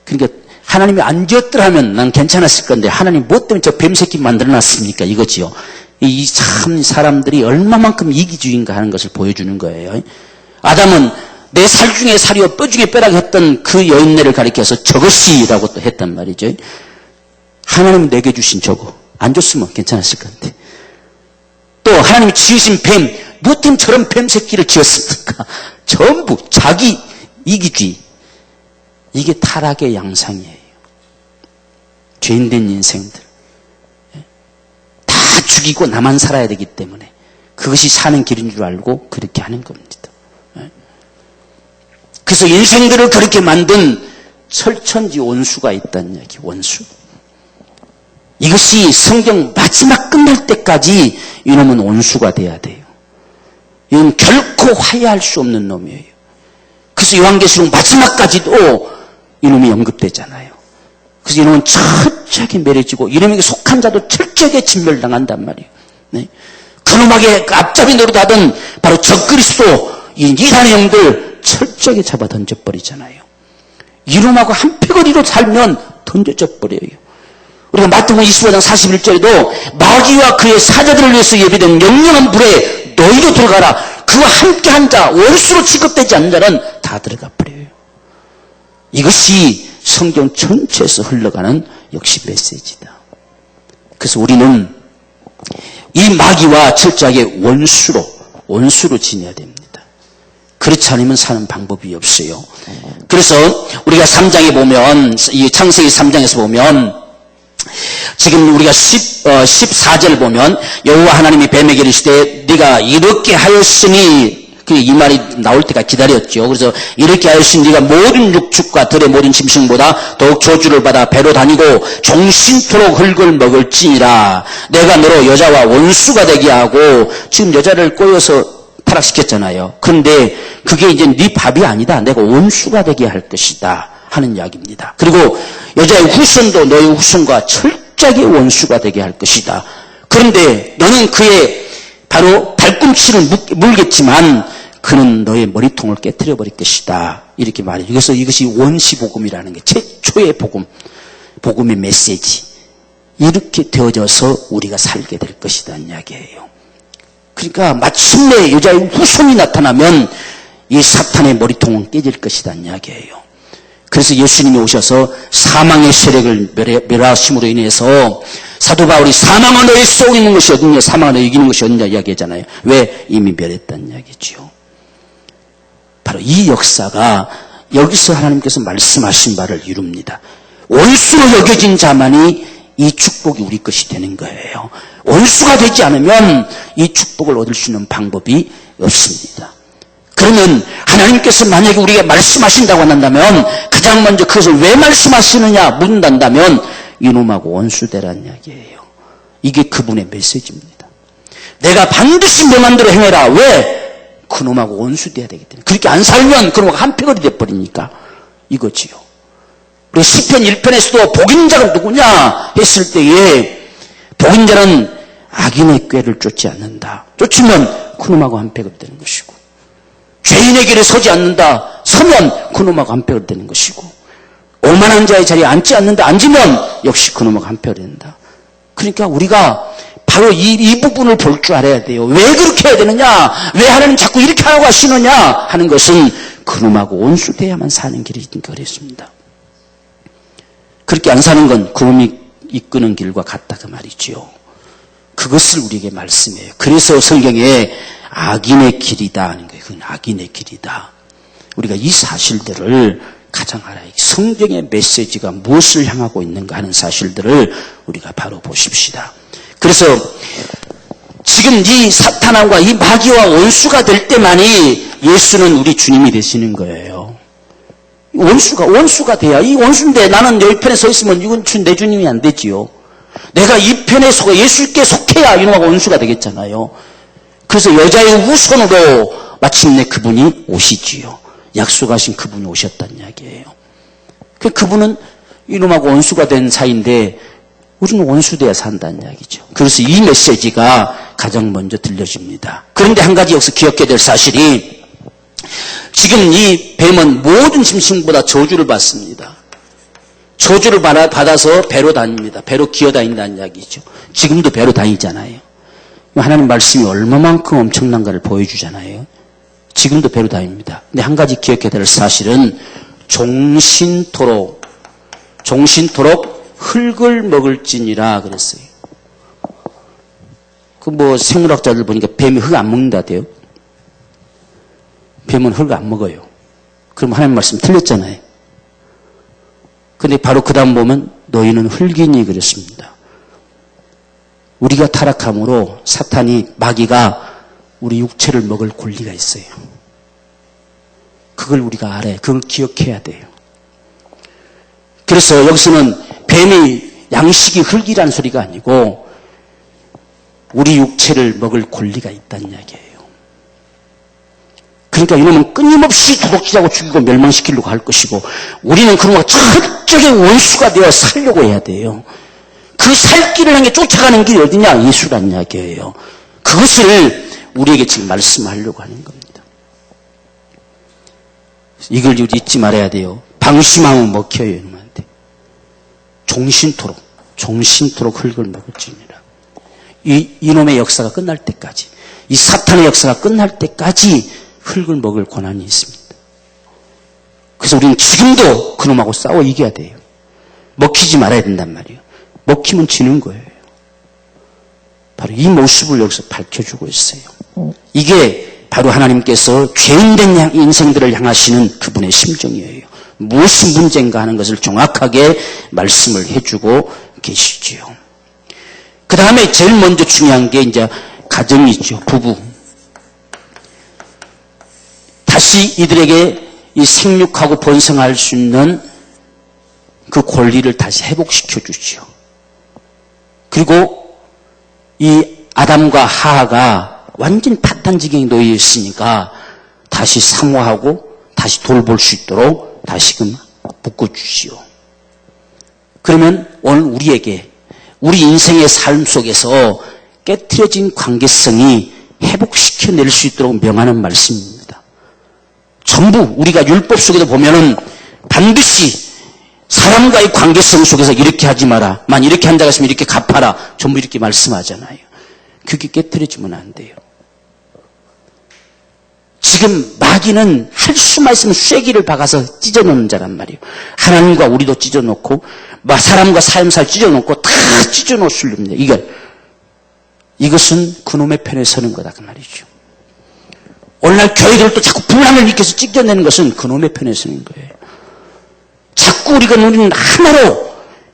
그러니까 하나님이 안 지었더라면 난 괜찮았을 건데 하나님 뭐 때문에 저 뱀새끼 만들어놨습니까? 이거지요. 이 참 사람들이 얼마만큼 이기주의인가 하는 것을 보여주는 거예요. 아담은 내 살 중에 살이요 뼈 중에 뼈라고 했던 그 여인네를 가리켜서 저것이라고 또 했단 말이죠. 하나님 내게 주신 저거 안 줬으면 괜찮았을 건데, 또 하나님이 지으신 뱀, 무슨 저런 뱀 새끼를 지었습니까? 전부 자기 이기주의. 이게 타락의 양상이에요. 죄인된 인생들 다 죽이고 나만 살아야 되기 때문에 그것이 사는 길인 줄 알고 그렇게 하는 겁니다. 그래서 인생들을 그렇게 만든 철천지 원수가 있다는 얘기. 원수. 이것이 성경 마지막 끝날 때까지 이놈은 원수가 돼야 돼요. 이건 결코 화해할 수 없는 놈이에요. 그래서 요한계시록 마지막까지도 이놈이 언급되잖아요. 그래서 이놈은 철저하게 매려지고 이놈에게 속한 자도 철저하게 진멸당한단 말이에요. 네. 그놈에게 앞잡이 노릇하던 바로 적그리스도 이 이단의 영들 철저하게 잡아 던져버리잖아요. 이놈하고 한 패거리로 살면 던져져 버려요. 우리가 마태복음 25장 41절에도 마귀와 그의 사자들을 위해서 예비된 영영한 불에 너희도 들어가라. 그와 함께 한 자, 원수로 취급되지 않는 자는 다 들어가 버려요. 이것이 성경 전체에서 흘러가는 역시 메시지다. 그래서 우리는 이 마귀와 철저하게 원수로 지내야 됩니다. 그렇지 않으면 사는 방법이 없어요. 그래서 우리가 3장에 보면, 이 창세기 3장에서 보면, 지금 우리가 14절 보면 여호와 하나님이 뱀에게 이르시되 네가 이렇게 하였으니, 이 말이 나올 때까지 기다렸죠. 그래서 이렇게 하였으니 네가 모든 육축과 들의 모든 짐승보다 더욱 저주를 받아 배로 다니고 종신토록 흙을 먹을지니라. 내가 너로 여자와 원수가 되게 하고, 지금 여자를 꼬여서 타락시켰잖아요. 그런데 그게 이제 네 밥이 아니다. 내가 원수가 되게 할 것이다 하는 이야기입니다. 그리고 여자의 후손도 너의 후손과 철저하게 원수가 되게 할 것이다. 그런데 너는 그의 바로 발꿈치를 물겠지만 그는 너의 머리통을 깨뜨려 버릴 것이다. 이렇게 말해요. 그래서 이것이 원시복음이라는 게 최초의 복음의 메시지. 이렇게 되어져서 우리가 살게 될 것이다 이야기예요. 그러니까 마침내 여자의 후손이 나타나면 이 사탄의 머리통은 깨질 것이다 이야기예요. 그래서 예수님이 오셔서 사망의 세력을 멸하심으로 인해서 사도 바울이 사망을 너희 쏘고 있는 것이 어딨냐, 사망을 너희 이기는 것이 어딨냐 이야기하잖아요. 왜? 이미 멸했다는 이야기죠. 바로 이 역사가 여기서 하나님께서 말씀하신 바를 이룹니다. 원수로 여겨진 자만이 이 축복이 우리 것이 되는 거예요. 원수가 되지 않으면 이 축복을 얻을 수 있는 방법이 없습니다. 그러면 하나님께서 만약에 우리에게 말씀하신다고 한다면 가장 먼저 그것을 왜 말씀하시느냐 묻는다면 이놈하고 원수되라는 이야기예요. 이게 그분의 메시지입니다. 내가 반드시 명한 대로 행해라. 왜? 그놈하고 원수돼야 되기 때문에. 그렇게 안 살면 그놈하고 한패거리 돼버리니까 이거지요. 우리 시편 1편에서도 복인자가 누구냐 했을 때에 복인자는 악인의 꾀를 쫓지 않는다. 쫓으면 그놈하고 한패거리 되는 것이고, 죄인의 길에 서지 않는다. 서면 그놈하고 한패거리 되는 것이고, 오만한 자의 자리에 앉지 않는다. 앉으면 역시 그놈하고 한패거리 된다. 그러니까 우리가 바로 이 부분을 볼 줄 알아야 돼요. 왜 그렇게 해야 되느냐? 왜 하나님 자꾸 이렇게 하라고 하시느냐? 하는 것은 그놈하고 원수돼야만 사는 길이니까 그랬습니다. 그렇게 안 사는 건 그놈이 이끄는 길과 같다 그 말이지요. 그것을 우리에게 말씀해요. 그래서 성경에 악인의 길이다 하는 거예요. 그건 악인의 길이다. 우리가 이 사실들을 가장 알아야 해요. 성경의 메시지가 무엇을 향하고 있는가 하는 사실들을 우리가 바로 보십시다. 그래서 지금 이 사탄과 이 마귀와 원수가 될 때만이 예수는 우리 주님이 되시는 거예요. 원수가 돼야, 이 원수인데 나는 여기 편에 서 있으면 이건 내 주님이 안 되지요. 내가 이 편에 속아 예수께 속해야 이놈하고 원수가 되겠잖아요. 그래서 여자의 후손으로 마침내 그분이 오시지요. 약속하신 그분이 오셨다는 이야기예요. 그분은 이놈하고 원수가 된 사이인데 우리는 원수돼야 산다는 이야기죠. 그래서 이 메시지가 가장 먼저 들려집니다. 그런데 한 가지 여기서 기억해야 될 사실이, 지금 이 뱀은 모든 짐승보다 저주를 받습니다. 저주를 받아서 배로 다닙니다. 배로 기어다닌다는 이야기죠. 지금도 배로 다니잖아요. 하나님 말씀이 얼마만큼 엄청난가를 보여주잖아요. 지금도 배로다닙니다. 근데 한 가지 기억해야 될 사실은 종신토록 흙을 먹을지니라 그랬어요. 생물학자들 보니까 뱀이 흙 안 먹는다대요. 뱀은 흙 안 먹어요. 그럼 하나님 말씀 틀렸잖아요. 근데 바로 그 다음 보면 너희는 흙이니 그랬습니다. 우리가 타락함으로 사탄이 마귀가 우리 육체를 먹을 권리가 있어요. 그걸 우리가 알아요. 그걸 기억해야 돼요. 그래서 여기서는 뱀이 양식이 흙이란 소리가 아니고 우리 육체를 먹을 권리가 있다는 이야기예요. 그러니까 이놈은 끊임없이 도둑질하고 죽이고 멸망시키려고 할 것이고 우리는 그놈과 철저하게 원수가 되어 살려고 해야 돼요. 그 살 길을 향해 쫓아가는 길이 어디냐? 예수란 이야기예요. 그것을 우리에게 지금 말씀하려고 하는 겁니다. 이걸 우리 잊지 말아야 돼요. 방심하면 먹혀요. 이놈한테. 종신토록 흙을 먹을지니라. 이놈의 역사가 끝날 때까지, 이 사탄의 역사가 끝날 때까지 흙을 먹을 권한이 있습니다. 그래서 우리는 지금도 그놈하고 싸워 이겨야 돼요. 먹히지 말아야 된단 말이에요. 먹히면 지는 거예요. 바로 이 모습을 여기서 밝혀주고 있어요. 이게 바로 하나님께서 죄인된 인생들을 향하시는 그분의 심정이에요. 무엇이 문제인가 하는 것을 정확하게 말씀을 해주고 계시지요. 그 다음에 제일 먼저 중요한 게 이제 가정이죠. 부부. 다시 이들에게 이 생육하고 번성할 수 있는 그 권리를 다시 회복시켜 주지요. 그리고 이 아담과 하하가 완전히 파탄지경에 놓여 있으니까 다시 사모하고 다시 돌볼 수 있도록 다시금 묶어주지요. 그러면 오늘 우리에게 우리 인생의 삶 속에서 깨트려진 관계성이 회복시켜낼 수 있도록 명하는 말씀입니다. 전부 우리가 율법 속에도 보면은 반드시 사람과의 관계성 속에서 이렇게 하지 마라. 만 이렇게 한다고 했으면 이렇게 갚아라. 전부 이렇게 말씀하잖아요. 그게 깨트려지면 안 돼요. 지금 마귀는 할 수만 있으면 쐐기를 박아서 찢어놓는 자란 말이에요. 하나님과 우리도 찢어놓고 사람과 삶살 찢어놓고 다 찢어놓을 겁니다. 이것은 그놈의 편에 서는 거다 그 말이죠. 오늘날 교회들도 자꾸 분란을 일으켜서 찢어내는 것은 그놈의 편에 서는 거예요. 자꾸 우리는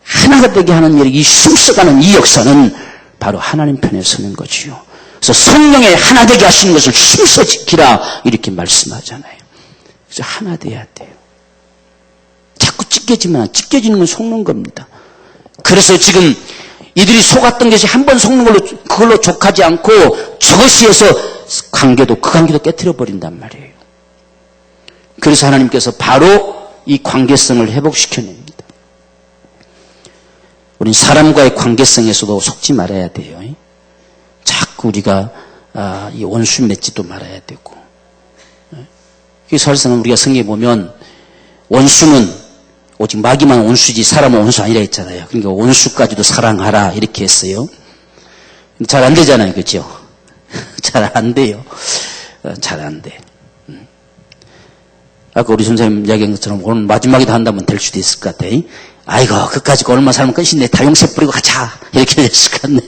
하나가 되게 하는 이 힘써가는 이 역사는 바로 하나님 편에 서는 거지요. 그래서 성령의 하나 되게 하시는 것을 힘써 지키라 이렇게 말씀하잖아요. 그래서 하나 돼야 돼요. 자꾸 찢겨지는 건 속는 겁니다. 그래서 지금 이들이 속았던 것이 한 번 속는 걸로 그걸로 족하지 않고 저것이 해서 그 관계도 깨트려 버린단 말이에요. 그래서 하나님께서 바로 이 관계성을 회복시켜냅니다. 우린 사람과의 관계성에서도 속지 말아야 돼요. 자꾸 우리가 이 원수 맺지도 말아야 되고. 사실상 우리가 성경에 보면 원수는 오직 마귀만 원수지 사람은 원수 아니라 했잖아요. 그러니까 원수까지도 사랑하라 이렇게 했어요. 잘 안 되잖아요. 그렇죠? 잘 안 돼요. 잘 안 돼. 아까 우리 선생님 이야기한 것처럼 오늘 마지막에도 한다면 될 수도 있을 것 같아. 아이고 그까짓 거 얼마 살면 끝인데 다 용서 뿌리고 가자 이렇게 됐을 것 같네.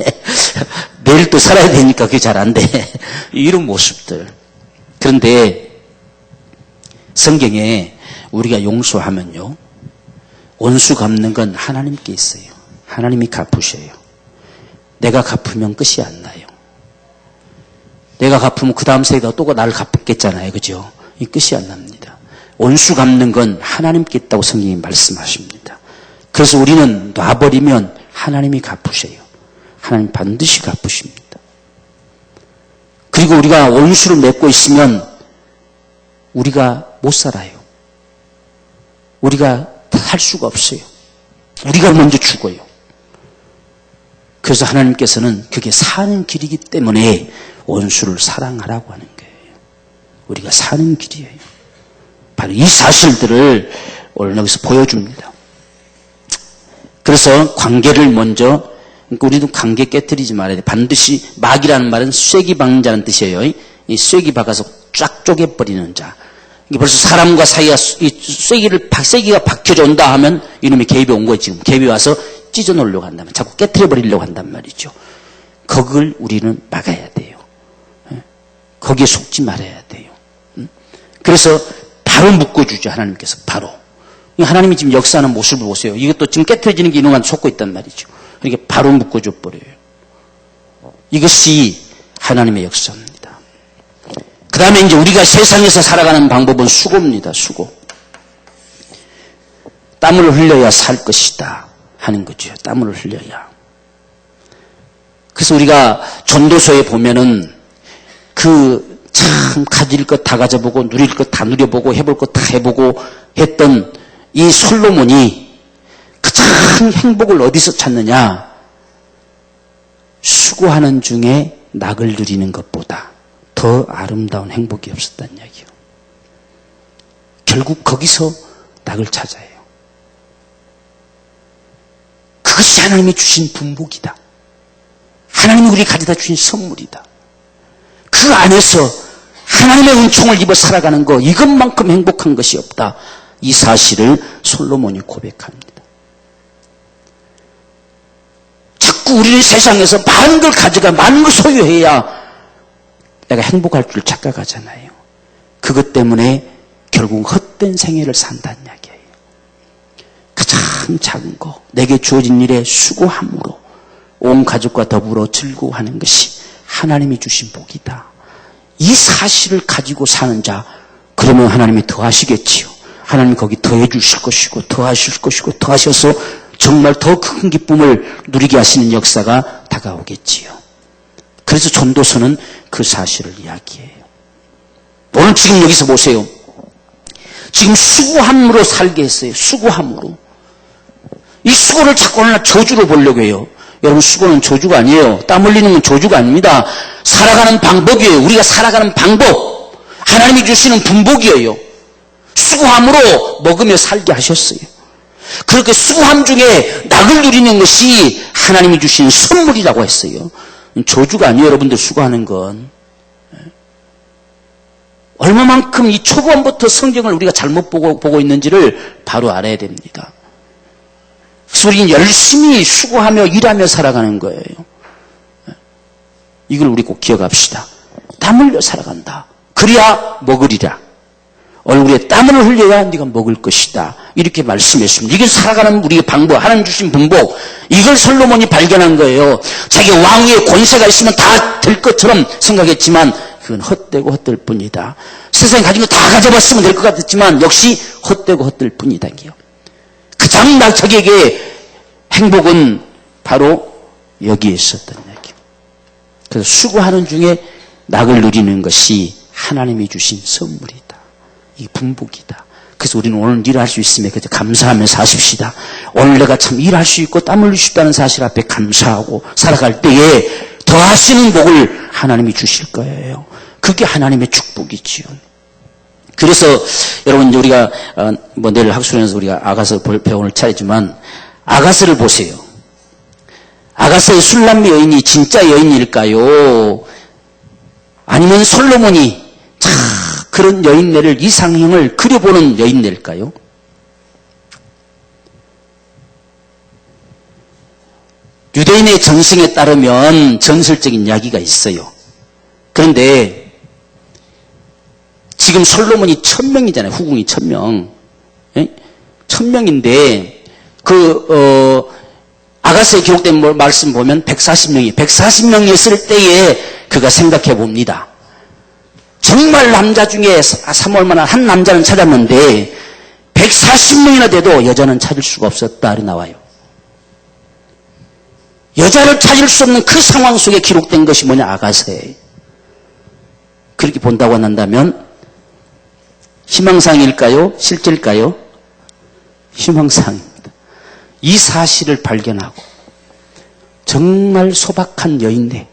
내일 또 살아야 되니까 그게 잘 안 돼. 이런 모습들. 그런데 성경에 우리가 용서하면요 원수 갚는 건 하나님께 있어요. 하나님이 갚으셔요. 내가 갚으면 끝이 안 나요. 내가 갚으면 그 다음 세대가 또 나를 갚겠잖아요. 그죠? 이 끝이 안 납니다. 원수 갚는 건 하나님께 있다고 성경이 말씀하십니다. 그래서 우리는 놔버리면 하나님이 갚으세요. 하나님 반드시 갚으십니다. 그리고 우리가 원수를 맺고 있으면 우리가 못 살아요. 우리가 할 수가 없어요. 우리가 먼저 죽어요. 그래서 하나님께서는 그게 사는 길이기 때문에 원수를 사랑하라고 하는 거예요. 우리가 사는 길이에요. 바로 이 사실들을 오늘 여기서 보여줍니다. 그래서 관계를 먼저 그러니까 우리도 관계 깨뜨리지 말아야 돼. 반드시 막이라는 말은 쐐기 박는 자는 뜻이에요. 이 쐐기 박아서 쫙 쪼개버리는 자. 이게 벌써 사람과 사이가 이 쐐기가 박혀져 온다 하면 이놈이 개입이 온 거예요. 지금 개입이 와서 찢어 놓으려고 한다면 자꾸 깨뜨려 버리려고 한단 말이죠. 그걸 우리는 막아야 돼요. 거기에 속지 말아야 돼요. 그래서 바로 묶어주죠. 하나님께서 바로. 하나님이 지금 역사하는 모습을 보세요. 이것도 지금 깨트려지는 게 이놈한테 속고 있단 말이죠. 이렇게 바로 묶어줘 버려요. 이것이 하나님의 역사입니다. 그 다음에 이제 우리가 세상에서 살아가는 방법은 수고입니다. 수고. 땀을 흘려야 살 것이다 하는 거죠. 땀을 흘려야. 그래서 우리가 전도서에 보면은 참 가질 것 다 가져보고 누릴 것 다 누려보고 해볼 것 다 해보고 했던 이 솔로몬이 가장 행복을 어디서 찾느냐? 수고하는 중에 낙을 누리는 것보다 더 아름다운 행복이 없었다는 이야기예요. 결국 거기서 낙을 찾아요. 그것이 하나님이 주신 분복이다. 하나님이 우리 가져다 주신 선물이다. 그 안에서 하나님의 은총을 입어 살아가는 것, 이것만큼 행복한 것이 없다. 이 사실을 솔로몬이 고백합니다. 자꾸 우리는 세상에서 많은 걸 가져가, 많은 걸 소유해야 내가 행복할 줄 착각하잖아요. 그것 때문에 결국 헛된 생애를 산다는 이야기예요. 가장 작은 거, 내게 주어진 일에 수고함으로 온 가족과 더불어 즐거워하는 것이 하나님이 주신 복이다. 이 사실을 가지고 사는 자, 그러면 하나님이 더하시겠지요. 하나님 거기 더해 주실 것이고 더하실 것이고 더하셔서 정말 더 큰 기쁨을 누리게 하시는 역사가 다가오겠지요. 그래서 전도서는 그 사실을 이야기해요. 오늘 지금 여기서 보세요. 지금 수고함으로 살게 했어요. 수고함으로. 이 수고를 자꾸 하나 저주로 보려고 해요. 여러분, 수고는 저주가 아니에요. 땀 흘리는 건 저주가 아닙니다. 살아가는 방법이에요. 우리가 살아가는 방법. 하나님이 주시는 분복이에요. 수고함으로 먹으며 살게 하셨어요. 그렇게 수고함 중에 낙을 누리는 것이 하나님이 주신 선물이라고 했어요. 저주가 아니에요. 여러분들 수고하는 건. 얼마만큼 이 초반부터 성경을 우리가 잘못 보고 있는지를 바로 알아야 됩니다. 그래서 우리는 열심히 수고하며 일하며 살아가는 거예요. 이걸 우리 꼭 기억합시다. 땀 흘려 살아간다. 그래야 먹으리라. 얼굴에 땀을 흘려야 네가 먹을 것이다. 이렇게 말씀했습니다. 이게 살아가는 우리의 방법, 하나님 주신 분복. 이걸 솔로몬이 발견한 거예요. 자기 왕위의 권세가 있으면 다 될 것처럼 생각했지만 그건 헛되고 헛될 뿐이다. 세상에 가진 거 다 가져봤으면 될 것 같았지만 역시 헛되고 헛될 뿐이다. 가장 자기에게 행복은 바로 여기에 있었던 얘기예요. 그래서 수고하는 중에 낙을 누리는 것이 하나님이 주신 선물이다. 이 분복이다. 그래서 우리는 오늘 일할 수 있으면 감사하며 사십시다. 오늘 내가 참 일할 수 있고 땀 흘릴 수 있다는 사실 앞에 감사하고 살아갈 때에 더하시는 복을 하나님이 주실 거예요. 그게 하나님의 축복이지요. 그래서 여러분 이제 우리가 내일 학술에서 우리가 아가서 배움을 차리지만 아가서를 보세요. 아가서의 술람미 여인이 진짜 여인일까요? 아니면 솔로몬이 그런 여인네를 이상형을 그려보는 여인네일까요? 유대인의 전승에 따르면 전설적인 이야기가 있어요. 그런데 지금 솔로몬이 1000명이잖아요. 후궁이 1000명. 1000명인데 아가서에 기록된 말씀 보면 140명이 140명이었을 때에 그가 생각해 봅니다. 정말 남자 중에 사모할만한 한 남자는 찾았는데 140명이나 돼도 여자는 찾을 수가 없었다 이렇게 나와요. 여자를 찾을 수 없는 그 상황 속에 기록된 것이 뭐냐? 아가서에. 그렇게 본다고 한다면 희망상일까요? 실제일까요? 희망상입니다. 이 사실을 발견하고 정말 소박한 여인네,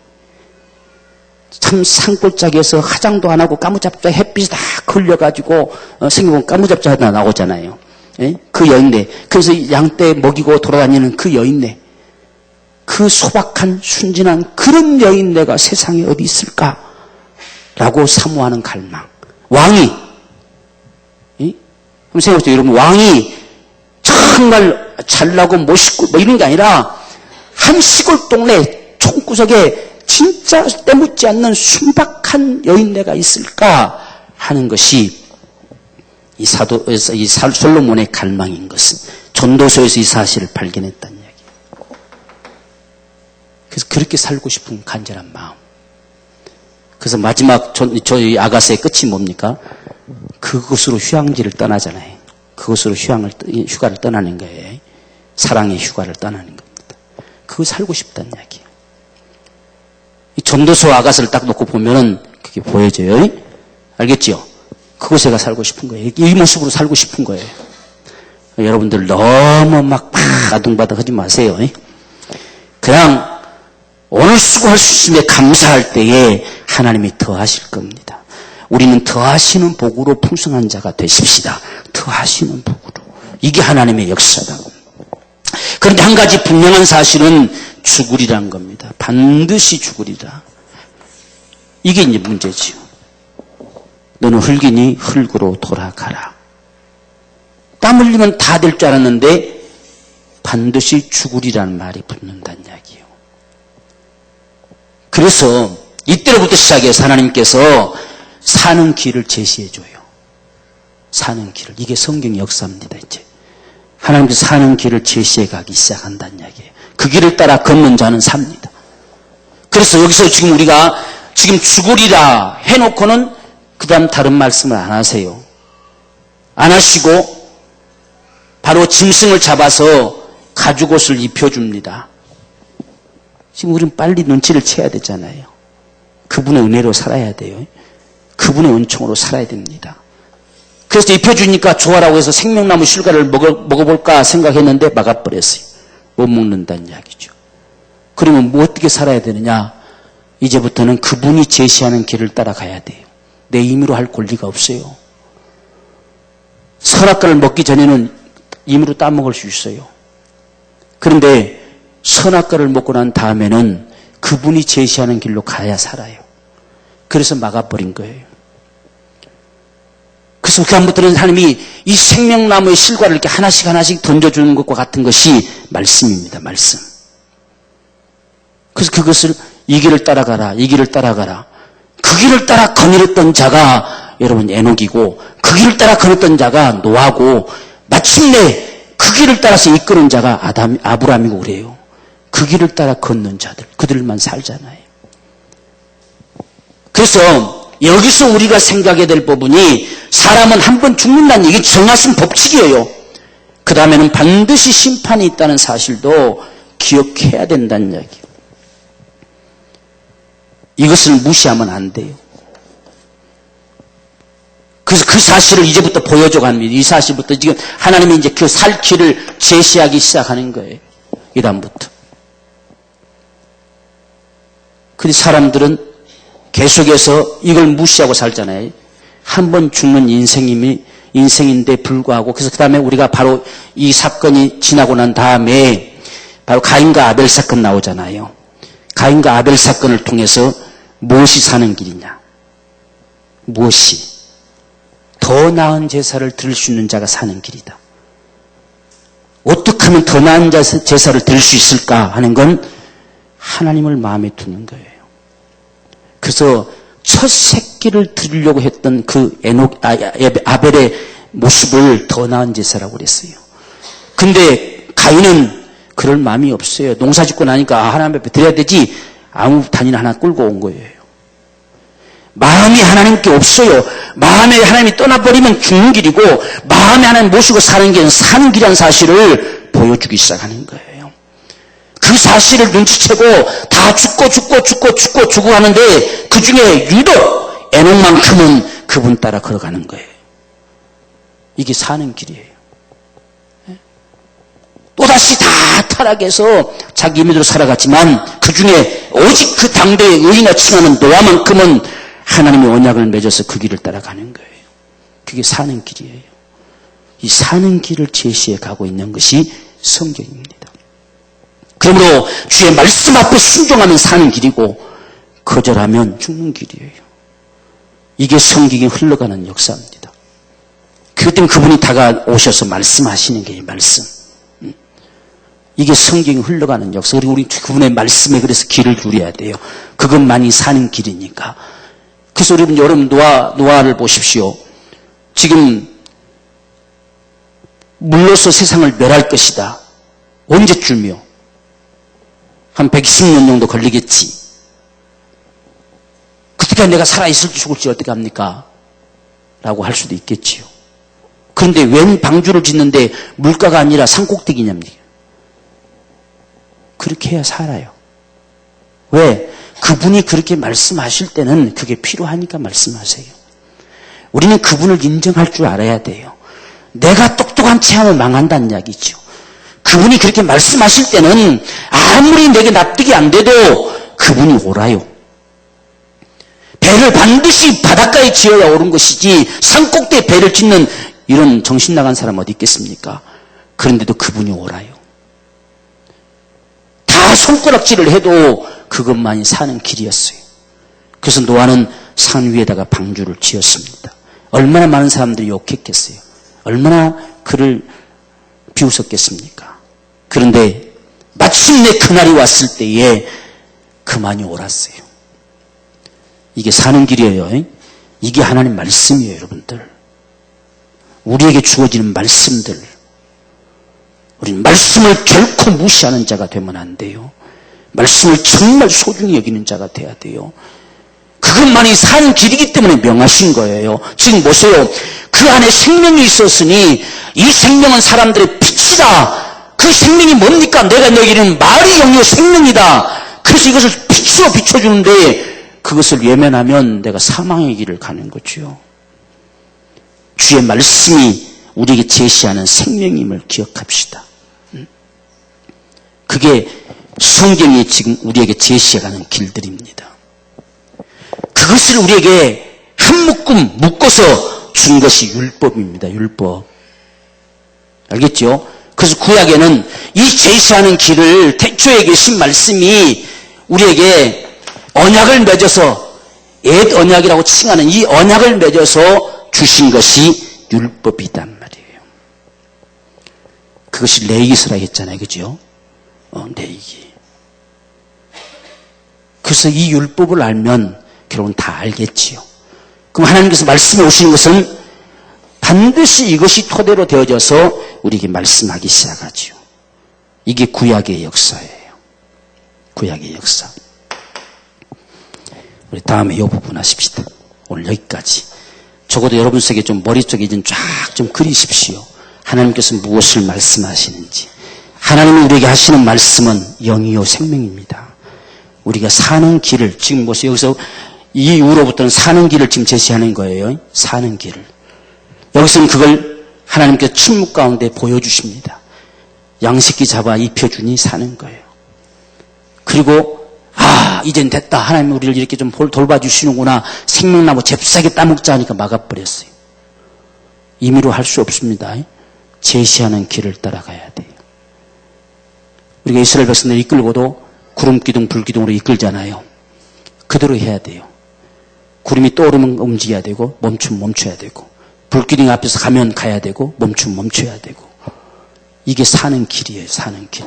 참 산골짜기에서 화장도 안 하고 까무잡자 햇빛이 다 걸려가지고 생각해보면 까무잡자 하나 나오잖아요. 그 여인네, 그래서 양떼 먹이고 돌아다니는 그 여인네, 그 소박한 순진한 그런 여인네가 세상에 어디 있을까? 라고 사모하는 갈망. 왕이, 한번 생각해보세요. 여러분, 왕이 정말 잘나고 멋있고 뭐 이런 게 아니라 한 시골 동네 총구석에 진짜 때묻지 않는 순박한 여인네가 있을까 하는 것이 이 솔로몬의 갈망인 것은 전도서에서 이 사실을 발견했다는 이야기예요. 그래서 그렇게 살고 싶은 간절한 마음. 그래서 마지막 저희 아가서의 끝이 뭡니까? 그곳으로 휴양지를 떠나잖아요. 그곳으로 휴가를 떠나는 거예요. 사랑의 휴가를 떠나는 겁니다. 그거 살고 싶다는 이야기예요. 이 전도서 아가서를 딱 놓고 보면은 그게 보여져요. 알겠죠? 그곳에가 살고 싶은 거예요. 이 모습으로 살고 싶은 거예요. 여러분들 너무 막 아둥바둥 하지 마세요. 그냥 오늘 수고할 수 있음에 감사할 때에 하나님이 더하실 겁니다. 우리는 더하시는 복으로 풍성한 자가 되십시다. 더하시는 복으로. 이게 하나님의 역사다. 그런데 한 가지 분명한 사실은 죽으리란 겁니다. 반드시 죽으리라. 이게 이제 문제지요. 너는 흙이니 흙으로 돌아가라. 땀 흘리면 다 될 줄 알았는데 반드시 죽으리라는 말이 붙는다는 이야기예요. 그래서 이때로부터 시작해서 하나님께서 사는 길을 제시해줘요. 사는 길을. 이게 성경 역사입니다. 이제 하나님께서 사는 길을 제시해 가기 시작한다는 이야기예요. 그 길을 따라 걷는 자는 삽니다. 그래서 여기서 지금 우리가 지금 죽으리라 해놓고는 그 다음 다른 말씀을 안 하세요. 안 하시고 바로 짐승을 잡아서 가죽옷을 입혀줍니다. 지금 우리는 빨리 눈치를 채야 되잖아요. 그분의 은혜로 살아야 돼요. 그분의 은총으로 살아야 됩니다. 그래서 입혀주니까 좋아라고 해서 생명나무 실과를 먹어볼까 생각했는데 막아버렸어요. 못 먹는다는 이야기죠. 그러면 뭐 어떻게 살아야 되느냐? 이제부터는 그분이 제시하는 길을 따라가야 돼요. 내 임의로 할 권리가 없어요. 선악과를 먹기 전에는 임의로 따먹을 수 있어요. 그런데 선악과를 먹고 난 다음에는 그분이 제시하는 길로 가야 살아요. 그래서 막아버린 거예요. 그래서 그다음부터는 하나님이 이 생명나무의 실과를 이렇게 하나씩 던져주는 것과 같은 것이 말씀입니다. 말씀. 그래서 그것을 이 길을 따라가라. 이 길을 따라가라. 그 길을 따라 거닐었던 자가 여러분 에녹이고 그 길을 따라 거닐었던 자가 노아고 마침내 그 길을 따라서 이끄는 자가 아브라함이고 그래요. 그 길을 따라 걷는 자들, 그들만 살잖아요. 그래서 여기서 우리가 생각해야 될 부분이 사람은 한 번 죽는다는 얘기 정하신 법칙이에요. 그 다음에는 반드시 심판이 있다는 사실도 기억해야 된다는 이야기예요. 이것을 무시하면 안 돼요. 그래서 그 사실을 이제부터 보여줘 갑니다. 이 사실부터 지금 하나님이 이제 그 살 길을 제시하기 시작하는 거예요. 이 다음부터. 근데 사람들은 계속해서 이걸 무시하고 살잖아요. 한 번 죽는 인생인데 불구하고 그래서 그 다음에 우리가 바로 이 사건이 지나고 난 다음에 바로 가인과 아벨 사건 나오잖아요. 가인과 아벨 사건을 통해서 무엇이 사는 길이냐? 무엇이? 더 나은 제사를 드릴 수 있는 자가 사는 길이다. 어떻게 하면 더 나은 제사를 드릴 수 있을까 하는 건 하나님을 마음에 두는 거예요. 그래서 첫 새끼를 드리려고 했던 그 아벨의 모습을 더 나은 제사라고 그랬어요. 근데 가인은 그럴 마음이 없어요. 농사 짓고 나니까 하나님 앞에 드려야 되지 아무 단이나 하나 끌고 온 거예요. 마음이 하나님께 없어요. 마음에 하나님이 떠나버리면 죽는 길이고 마음에 하나님 모시고 사는 길은 사는 길이라는 사실을 보여주기 시작하는 거예요. 그 사실을 눈치채고 다 죽고 하는데 그 중에 유독 에녹만큼은 그분 따라 걸어가는 거예요. 이게 사는 길이에요. 또다시 다 타락해서 자기 임의대로 살아갔지만 그 중에 오직 그 당대의 의인이라 칭하는 노아만큼은 하나님의 언약을 맺어서 그 길을 따라가는 거예요. 그게 사는 길이에요. 이 사는 길을 제시해 가고 있는 것이 성경입니다. 그 그러므로 주의 말씀 앞에 순종하면 사는 길이고 거절하면 죽는 길이에요. 이게 성경이 흘러가는 역사입니다. 그것 때문에 그분이 다가오셔서 말씀하시는 게 이 말씀. 이게 성경이 흘러가는 역사. 그리고 우리 그분의 말씀에 그래서 길을 누려야 돼요. 그것만이 사는 길이니까. 그래서 여러분 노아를 보십시오. 지금 물로서 세상을 멸할 것이다. 언제쯤이요? 한 120년 정도 걸리겠지. 그때까지 내가 살아있을지 죽을지 어떻게 합니까? 라고 할 수도 있겠지요. 그런데 웬 방주를 짓는데 물가가 아니라 산꼭대기냐입니까? 그렇게 해야 살아요. 왜? 그분이 그렇게 말씀하실 때는 그게 필요하니까 말씀하세요. 우리는 그분을 인정할 줄 알아야 돼요. 내가 똑똑한 채 하면 망한다는 이야기죠. 그분이 그렇게 말씀하실 때는 아무리 내게 납득이 안 돼도 그분이 옳아요. 배를 반드시 바닷가에 지어야 옳은 것이지 산꼭대에 배를 짓는 이런 정신 나간 사람 어디 있겠습니까? 그런데도 그분이 옳아요. 다 손가락질을 해도 그것만이 사는 길이었어요. 그래서 노아는 산 위에다가 방주를 지었습니다. 얼마나 많은 사람들이 욕했겠어요. 얼마나 그를 비웃었겠습니까? 그런데 마침내 그날이 왔을 때에 그만이 옳았어요. 이게 사는 길이에요. 이게 하나님 말씀이에요, 여러분들. 우리에게 주어지는 말씀들. 우리는 말씀을 결코 무시하는 자가 되면 안 돼요. 말씀을 정말 소중히 여기는 자가 돼야 돼요. 그것만이 사는 길이기 때문에 명하신 거예요. 지금 보세요. 그 안에 생명이 있었으니 이 생명은 사람들의 빛이다. 그 생명이 뭡니까? 내가 너희는 말이 영요 생명이다. 그래서 이것을 빛으로 비춰주는데 그것을 외면하면 내가 사망의 길을 가는 거죠. 주의 말씀이 우리에게 제시하는 생명임을 기억합시다. 그게 성경이 지금 우리에게 제시해가는 길들입니다. 그것을 우리에게 한 묶음 묶어서 준 것이 율법입니다. 율법. 알겠죠? 그래서 구약에는 이 제시하는 길을 태초에 계신 말씀이 우리에게 언약을 맺어서 옛 언약이라고 칭하는 이 언약을 맺어서 주신 것이 율법이단 말이에요. 그것이 레이기스라 했잖아요. 그죠? 레이기. 그래서 이 율법을 알면 결국은 다 알겠지요. 그럼 하나님께서 말씀해 오시는 것은 반드시 이것이 토대로 되어져서 우리에게 말씀하기 시작하지요. 이게 구약의 역사예요. 구약의 역사. 우리 다음에 이 부분 하십시다. 오늘 여기까지. 적어도 여러분 속에 좀 머릿속에 좀 쫙 좀 그리십시오. 하나님께서 무엇을 말씀하시는지. 하나님이 우리에게 하시는 말씀은 영이요 생명입니다. 우리가 사는 길을 지금 보세요. 여기서 이 이후로부터는 사는 길을 지금 제시하는 거예요. 사는 길을. 여기서는 그걸 하나님께서 침묵 가운데 보여주십니다. 양식기 잡아 입혀주니 사는 거예요. 그리고 이젠 됐다. 하나님 우리를 이렇게 좀 돌봐주시는구나. 생명나무 잽싸게 따먹자 하니까 막아버렸어요. 임의로 할 수 없습니다. 제시하는 길을 따라가야 돼요. 우리가 이스라엘 백성들 이끌고도 구름기둥, 불기둥으로 이끌잖아요. 그대로 해야 돼요. 구름이 떠오르면 움직여야 되고 멈추면 멈춰야 되고 불기둥 앞에서 가면 가야 되고 멈추면 멈춰야 되고 이게 사는 길이에요. 사는 길.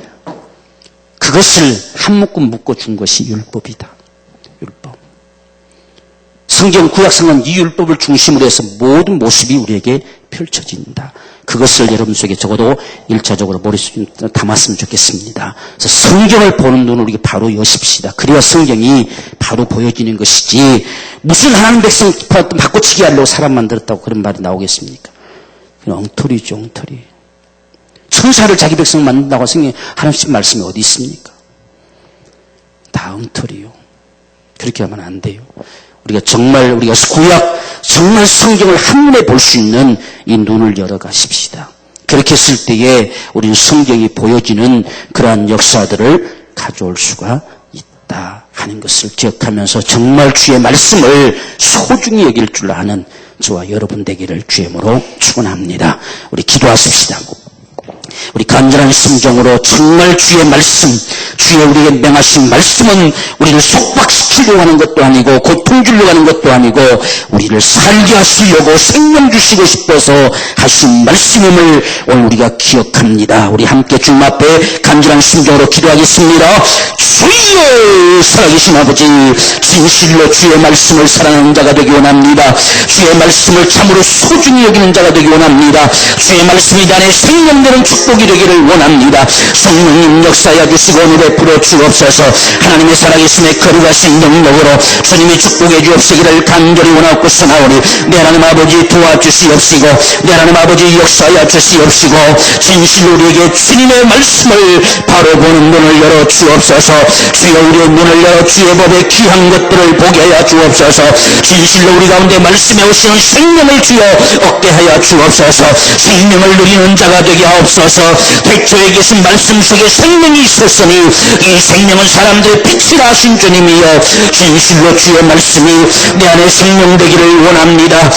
그것을 한 묶음 묶어준 것이 율법이다. 율법. 성경 구약성은 이 율법을 중심으로 해서 모든 모습이 우리에게 펼쳐진다. 그것을 여러분 속에 적어도 1차적으로 머릿속에 담았으면 좋겠습니다. 그래서 성경을 보는 눈을 우리가 바로 여십시다. 그래야 성경이 바로 보여지는 것이지 무슨 하나님 백성 바꿔치기 하려고 사람 만들었다고 그런 말이 나오겠습니까? 그냥 엉터리죠. 엉터리. 천사를 자기 백성 만든다고 성경에 하나님 말씀이 어디 있습니까? 다 엉터리요. 그렇게 하면 안 돼요. 우리가 구약 정말 성경을 한눈에 볼 수 있는 이 눈을 열어 가십시다. 그렇게 했을 때에 우리는 성경이 보여지는 그러한 역사들을 가져올 수가 있다 하는 것을 기억하면서 정말 주의 말씀을 소중히 여길 줄 아는 저와 여러분 되기를 주의 이름으로 축원합니다. 우리 기도하십시다. 우리 간절한 심정으로 정말 주의 말씀, 주의 우리에게 명하신 말씀은 우리를 속박시키려고 하는 것도 아니고 고통 주려고 하는 것도 아니고 우리를 살게 하시려고 생명 주시고 싶어서 하신 말씀임을 오늘 우리가 기억합니다. 우리 함께 주님 앞에 간절한 심정으로 기도하겠습니다. 주여, 살아계신 아버지, 진실로 주의 말씀을 사랑하는 자가 되기 원합니다. 주의 말씀을 참으로 소중히 여기는 자가 되기 원합니다. 주의 말씀이 내 안에 생명되는 축복이 되기를 원합니다. 성령님 역사하여 주시고 오늘 베풀어 주옵소서. 하나님의 살아계심에 거룩하신 영역으로 주님이 축복해 주옵시기를 간절히 원하고 선하오니 내 하나님 아버지 도와주시옵시고 내 하나님 아버지 역사하여 주시옵시고 진실로 우리에게 주님의 말씀을 바로 보는 눈을 열어 주옵소서. 주여 우리의 눈을 열어 주의 법의 귀한 것들을 보게 하여 주옵소서. 진실로 우리 가운데 말씀에 오시는 생명을 주여 얻게 하여 주옵소서. 생명을 누리는 자가 되게 하옵소서. 태초에 계신 말씀 속에 생명이 있었으니 이 생명은 사람들의 빛이라 하신 주님이여 진실로 주의 말씀이 내 안에 생명되기를 원합니다.